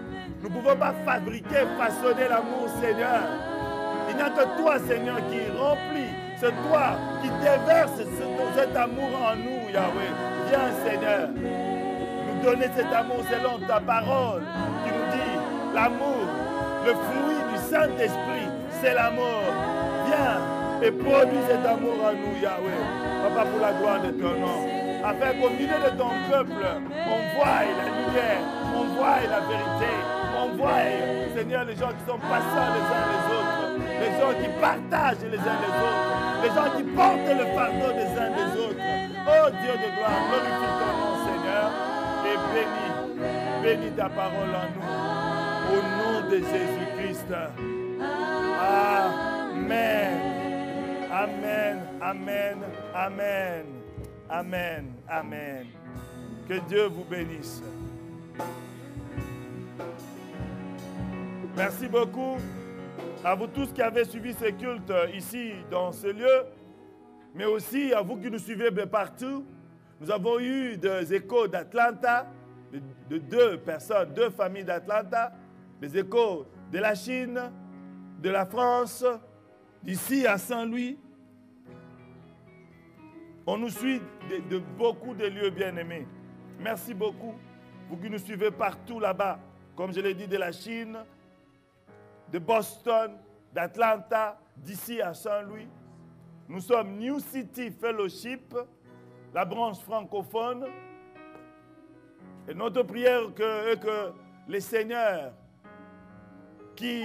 Nous ne pouvons pas fabriquer, façonner l'amour, Seigneur. Il n'y a que toi, Seigneur, qui remplit. C'est toi qui déverse cet amour en nous, Yahweh. Viens, Seigneur, nous donner cet amour selon ta parole qui nous dit l'amour, le fruit du Saint-Esprit, c'est l'amour. Viens et produis cet amour en nous, Yahweh. Papa, pour la gloire de ton nom. Afin qu'au milieu de ton peuple, on voie la lumière, on voie la vérité, on voie, Seigneur, les gens qui sont patients les uns les autres, les gens qui partagent les uns les autres, les gens qui portent le fardeau des uns des autres. Oh Dieu de gloire, glorifie ton nom, Seigneur, et bénis ta parole en nous. Au nom de Jésus-Christ. Amen. Amen. Amen. Amen. Amen. Amen. Que Dieu vous bénisse. Merci beaucoup à vous tous qui avez suivi ce culte ici dans ce lieu, mais aussi à vous qui nous suivez de partout. Nous avons eu des échos d'Atlanta, de deux personnes, deux familles d'Atlanta. Des échos de la Chine, de la France, d'ici à Saint-Louis. On nous suit de beaucoup de lieux bien-aimés. Merci beaucoup, vous qui nous suivez partout là-bas. Comme je l'ai dit, de la Chine, de Boston, d'Atlanta, d'ici à Saint-Louis. Nous sommes New City Fellowship, la branche francophone. Et notre prière est que les seigneurs qui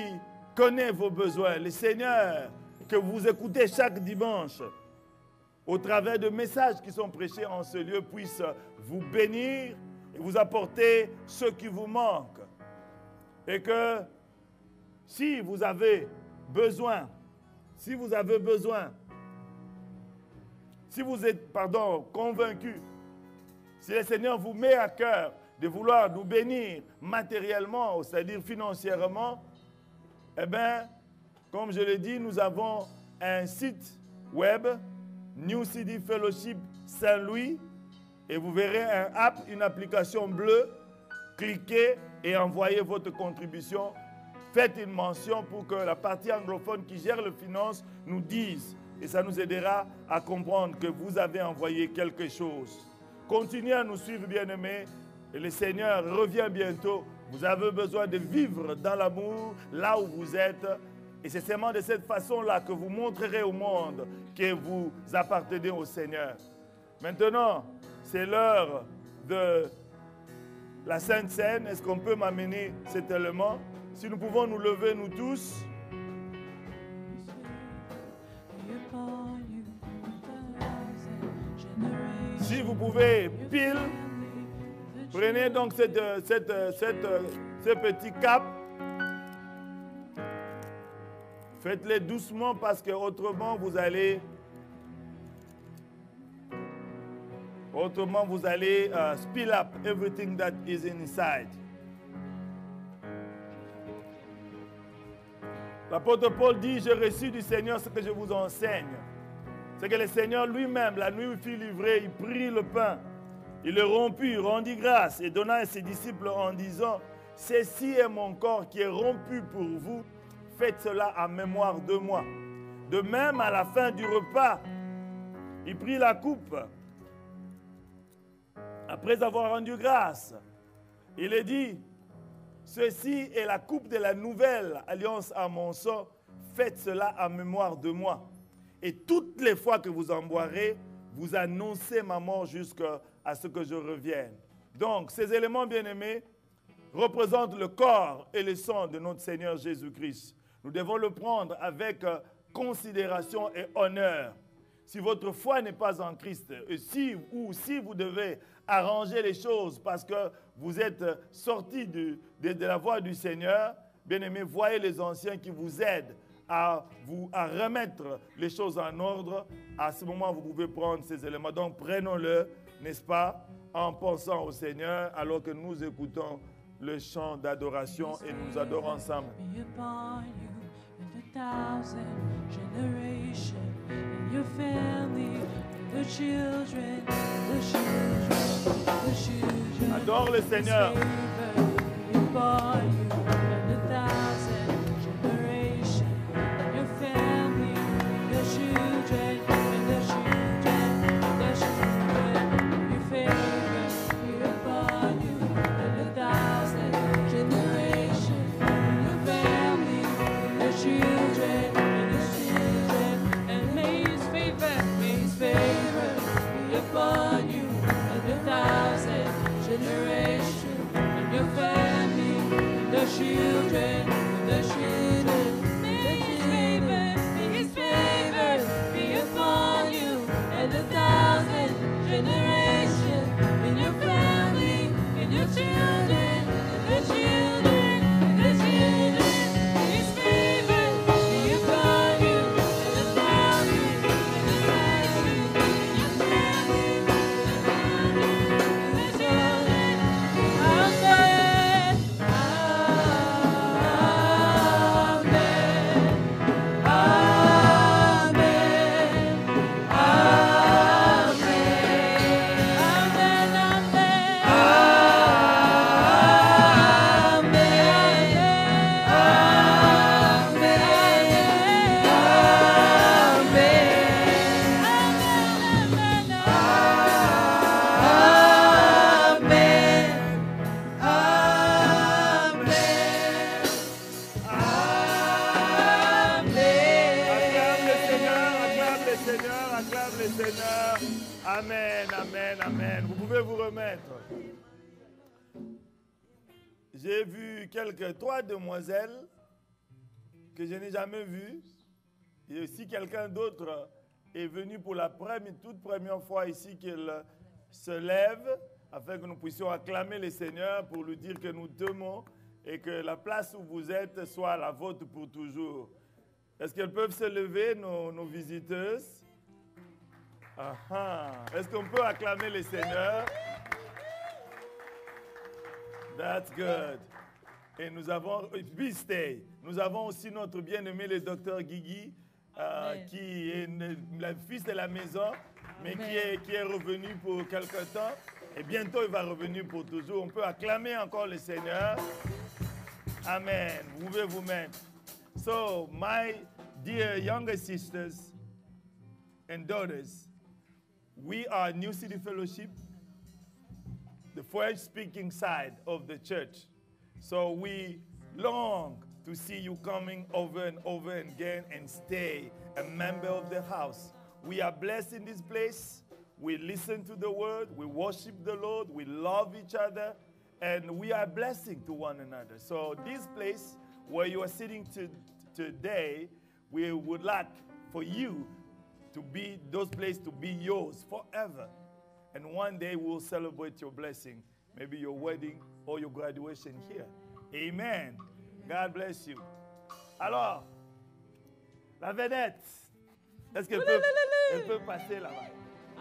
connaît vos besoins, le Seigneur que vous écoutez chaque dimanche au travers de messages qui sont prêchés en ce lieu puisse vous bénir et vous apporter ce qui vous manque. Et que si vous avez besoin, si vous êtes convaincu, si le Seigneur vous met à cœur de vouloir nous bénir matériellement, c'est-à-dire financièrement, eh bien, comme je l'ai dit, nous avons un site web, New City Fellowship Saint-Louis, et vous verrez une application bleue. Cliquez et envoyez votre contribution. Faites une mention pour que la partie anglophone qui gère les finances nous dise, et ça nous aidera à comprendre que vous avez envoyé quelque chose. Continuez à nous suivre, bien-aimés, et le Seigneur revient bientôt. Vous avez besoin de vivre dans l'amour, là où vous êtes. Et c'est seulement de cette façon-là que vous montrerez au monde que vous appartenez au Seigneur. Maintenant, c'est l'heure de la Sainte Seine. Est-ce qu'on peut m'amener cet élément? Si nous pouvons nous lever, nous tous. Si vous pouvez, pile. Prenez donc ce petit cap. Faites-les doucement parce que autrement vous allez spill up everything that is inside. L'apôtre Paul dit, j'ai reçu du Seigneur ce que je vous enseigne. C'est que le Seigneur lui-même, la nuit où il fut livré, il prit le pain. Il le rompit, rendit grâce et donna à ses disciples en disant, « Ceci est mon corps qui est rompu pour vous, faites cela en mémoire de moi. » De même, à la fin du repas, il prit la coupe. Après avoir rendu grâce, il a dit, « Ceci est la coupe de la nouvelle alliance à mon sang, faites cela en mémoire de moi. Et toutes les fois que vous en boirez, vous annoncez ma mort jusqu'à ce que je revienne. » Donc, ces éléments bien-aimés représentent le corps et le sang de notre Seigneur Jésus-Christ. Nous devons le prendre avec considération et honneur. Si votre foi n'est pas en Christ, si vous devez arranger les choses parce que vous êtes sortis de la voie du Seigneur, bien-aimés, voyez les anciens qui vous aident à remettre les choses en ordre. À ce moment, vous pouvez prendre ces éléments. Donc, prenons-le, n'est-ce pas, en pensant au Seigneur, alors que nous écoutons le chant d'adoration et nous adorons ensemble. Adore le Seigneur. Amen, amen, amen. Vous pouvez vous remettre. J'ai vu trois demoiselles que je n'ai jamais vues. Et si quelqu'un d'autre est venu pour la toute première fois ici, qu'il se lève afin que nous puissions acclamer le Seigneur pour lui dire que nous t'aimons et que la place où vous êtes soit la vôtre pour toujours. Est-ce qu'elles peuvent se lever, nos visiteuses? Est-ce qu'on peut acclamer le Seigneur? That's good. Et nous avons, please stay. Nous avons aussi notre bien-aimé, le docteur Guigui, qui est le fils de la maison, mais qui est revenu pour quelque temps. Et bientôt, il va revenir pour toujours. On peut acclamer encore le Seigneur. Amen. Vous pouvez vous mettre. So, my dear younger sisters and daughters, we are New City Fellowship, the French-speaking side of the church. So we long to see you coming over and over again and stay a member of the house. We are blessed in this place. We listen to the word. We worship the Lord. We love each other. And we are a blessing to one another. So this place where you are sitting today, we would like for you to be, those places to be yours forever. And one day we'll celebrate your blessing, maybe your wedding or your graduation here. Amen. God bless you. Alors, la vedette, est-ce qu'elle peut passer là-bas?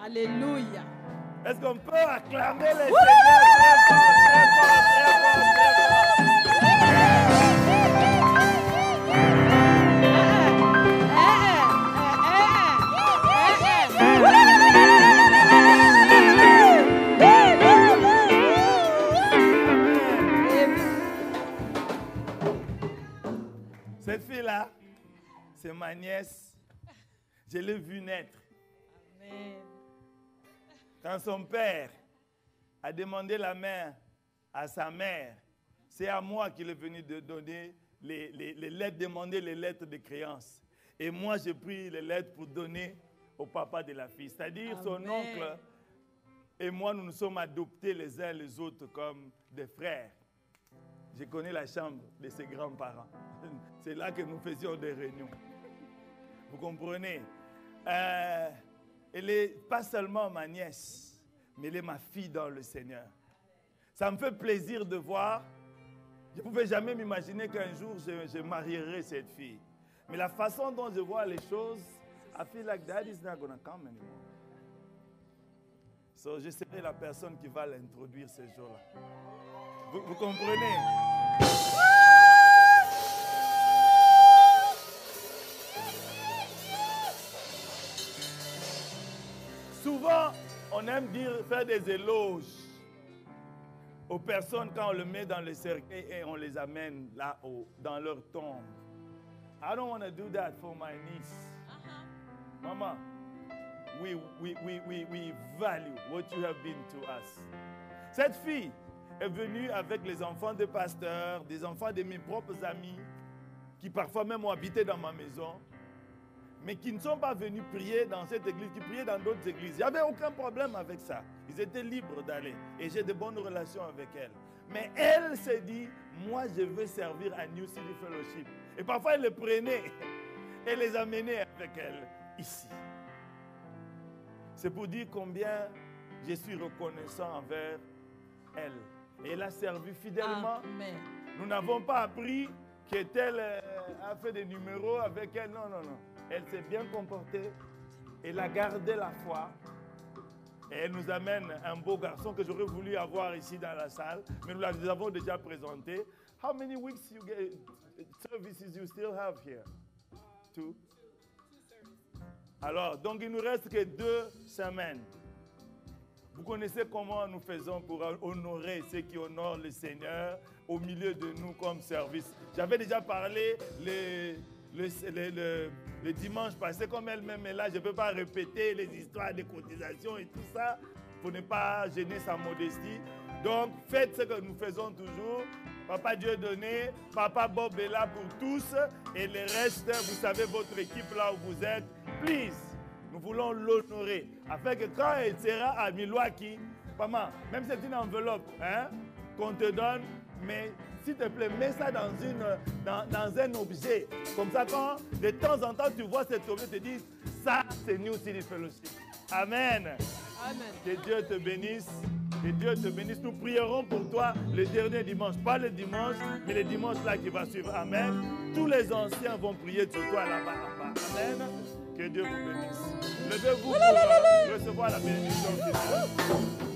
Alléluia. Est-ce qu'on peut acclamer les Seigneurs très fort, très fort, très fort, très fort? fille-là, c'est ma nièce. Je l'ai vue naître. Amen. Quand son père a demandé la main à sa mère, c'est à moi qu'il est venu de donner les lettres, demander les lettres de créance. Et moi, j'ai pris les lettres pour donner au papa de la fille. C'est-à-dire son oncle et moi, nous nous sommes adoptés les uns les autres comme des frères. Je connais la chambre de ses grands-parents. C'est là que nous faisions des réunions. Vous comprenez? Elle n'est pas seulement ma nièce, mais elle est ma fille dans le Seigneur. Ça me fait plaisir de voir. Je ne pouvais jamais m'imaginer qu'un jour je marierai cette fille. Mais la façon dont je vois les choses, I feel like that is not going to come anymore. So, je serai la personne qui va l'introduire ce jour-là. Vous comprenez? Souvent, on aime faire des éloges aux personnes quand on les met dans le cercueil et on les amène là-haut, dans leur tombe. I don't want to do that for my niece. Mama, we value what you have been to us. Cette fille est venue avec les enfants des pasteurs, des enfants de mes propres amis, qui parfois même ont habité dans ma maison, mais qui ne sont pas venus prier dans cette église, qui priaient dans d'autres églises. Il n'y avait aucun problème avec ça. Ils étaient libres d'aller. Et j'ai de bonnes relations avec elle. Mais elle s'est dit, moi je veux servir à New City Fellowship. Et parfois elle les prenait et les amenait avec elle ici. C'est pour dire combien je suis reconnaissant envers elle. Et elle a servi fidèlement. Amen. Nous n'avons pas appris qu'elle a fait des numéros avec elle. Non, non, non. Elle s'est bien comportée. Elle a gardé la foi. Et elle nous amène un beau garçon que j'aurais voulu avoir ici dans la salle. Mais nous l'avons déjà présenté. How many weeks services you still have here? Two? Alors, donc il ne nous reste que 2 semaines. Vous connaissez comment nous faisons pour honorer ceux qui honorent le Seigneur au milieu de nous comme service. J'avais déjà parlé le dimanche passé, comme elle-même est là, je ne peux pas répéter les histoires de cotisation et tout ça pour ne pas gêner sa modestie. Donc, faites ce que nous faisons toujours. Papa Dieu donné, Papa Bob est là pour tous et le reste, vous savez, votre équipe là où vous êtes, please, nous voulons l'honorer afin que quand elle sera à Milwaukee, maman, même si c'est une enveloppe qu'on te donne, mais s'il te plaît, mets ça dans un objet. Comme ça, quand de temps en temps tu vois cet objet, tu te dis, ça c'est New City Fellowship. Amen. Amen. Que Dieu te bénisse. Que Dieu te bénisse. Nous prierons pour toi le dernier dimanche. Pas le dimanche, mais le dimanche là qui va suivre. Amen. Tous les anciens vont prier sur toi là-bas en bas. Amen. Que Dieu vous bénisse. Levez-vous pour recevoir la bénédiction finale.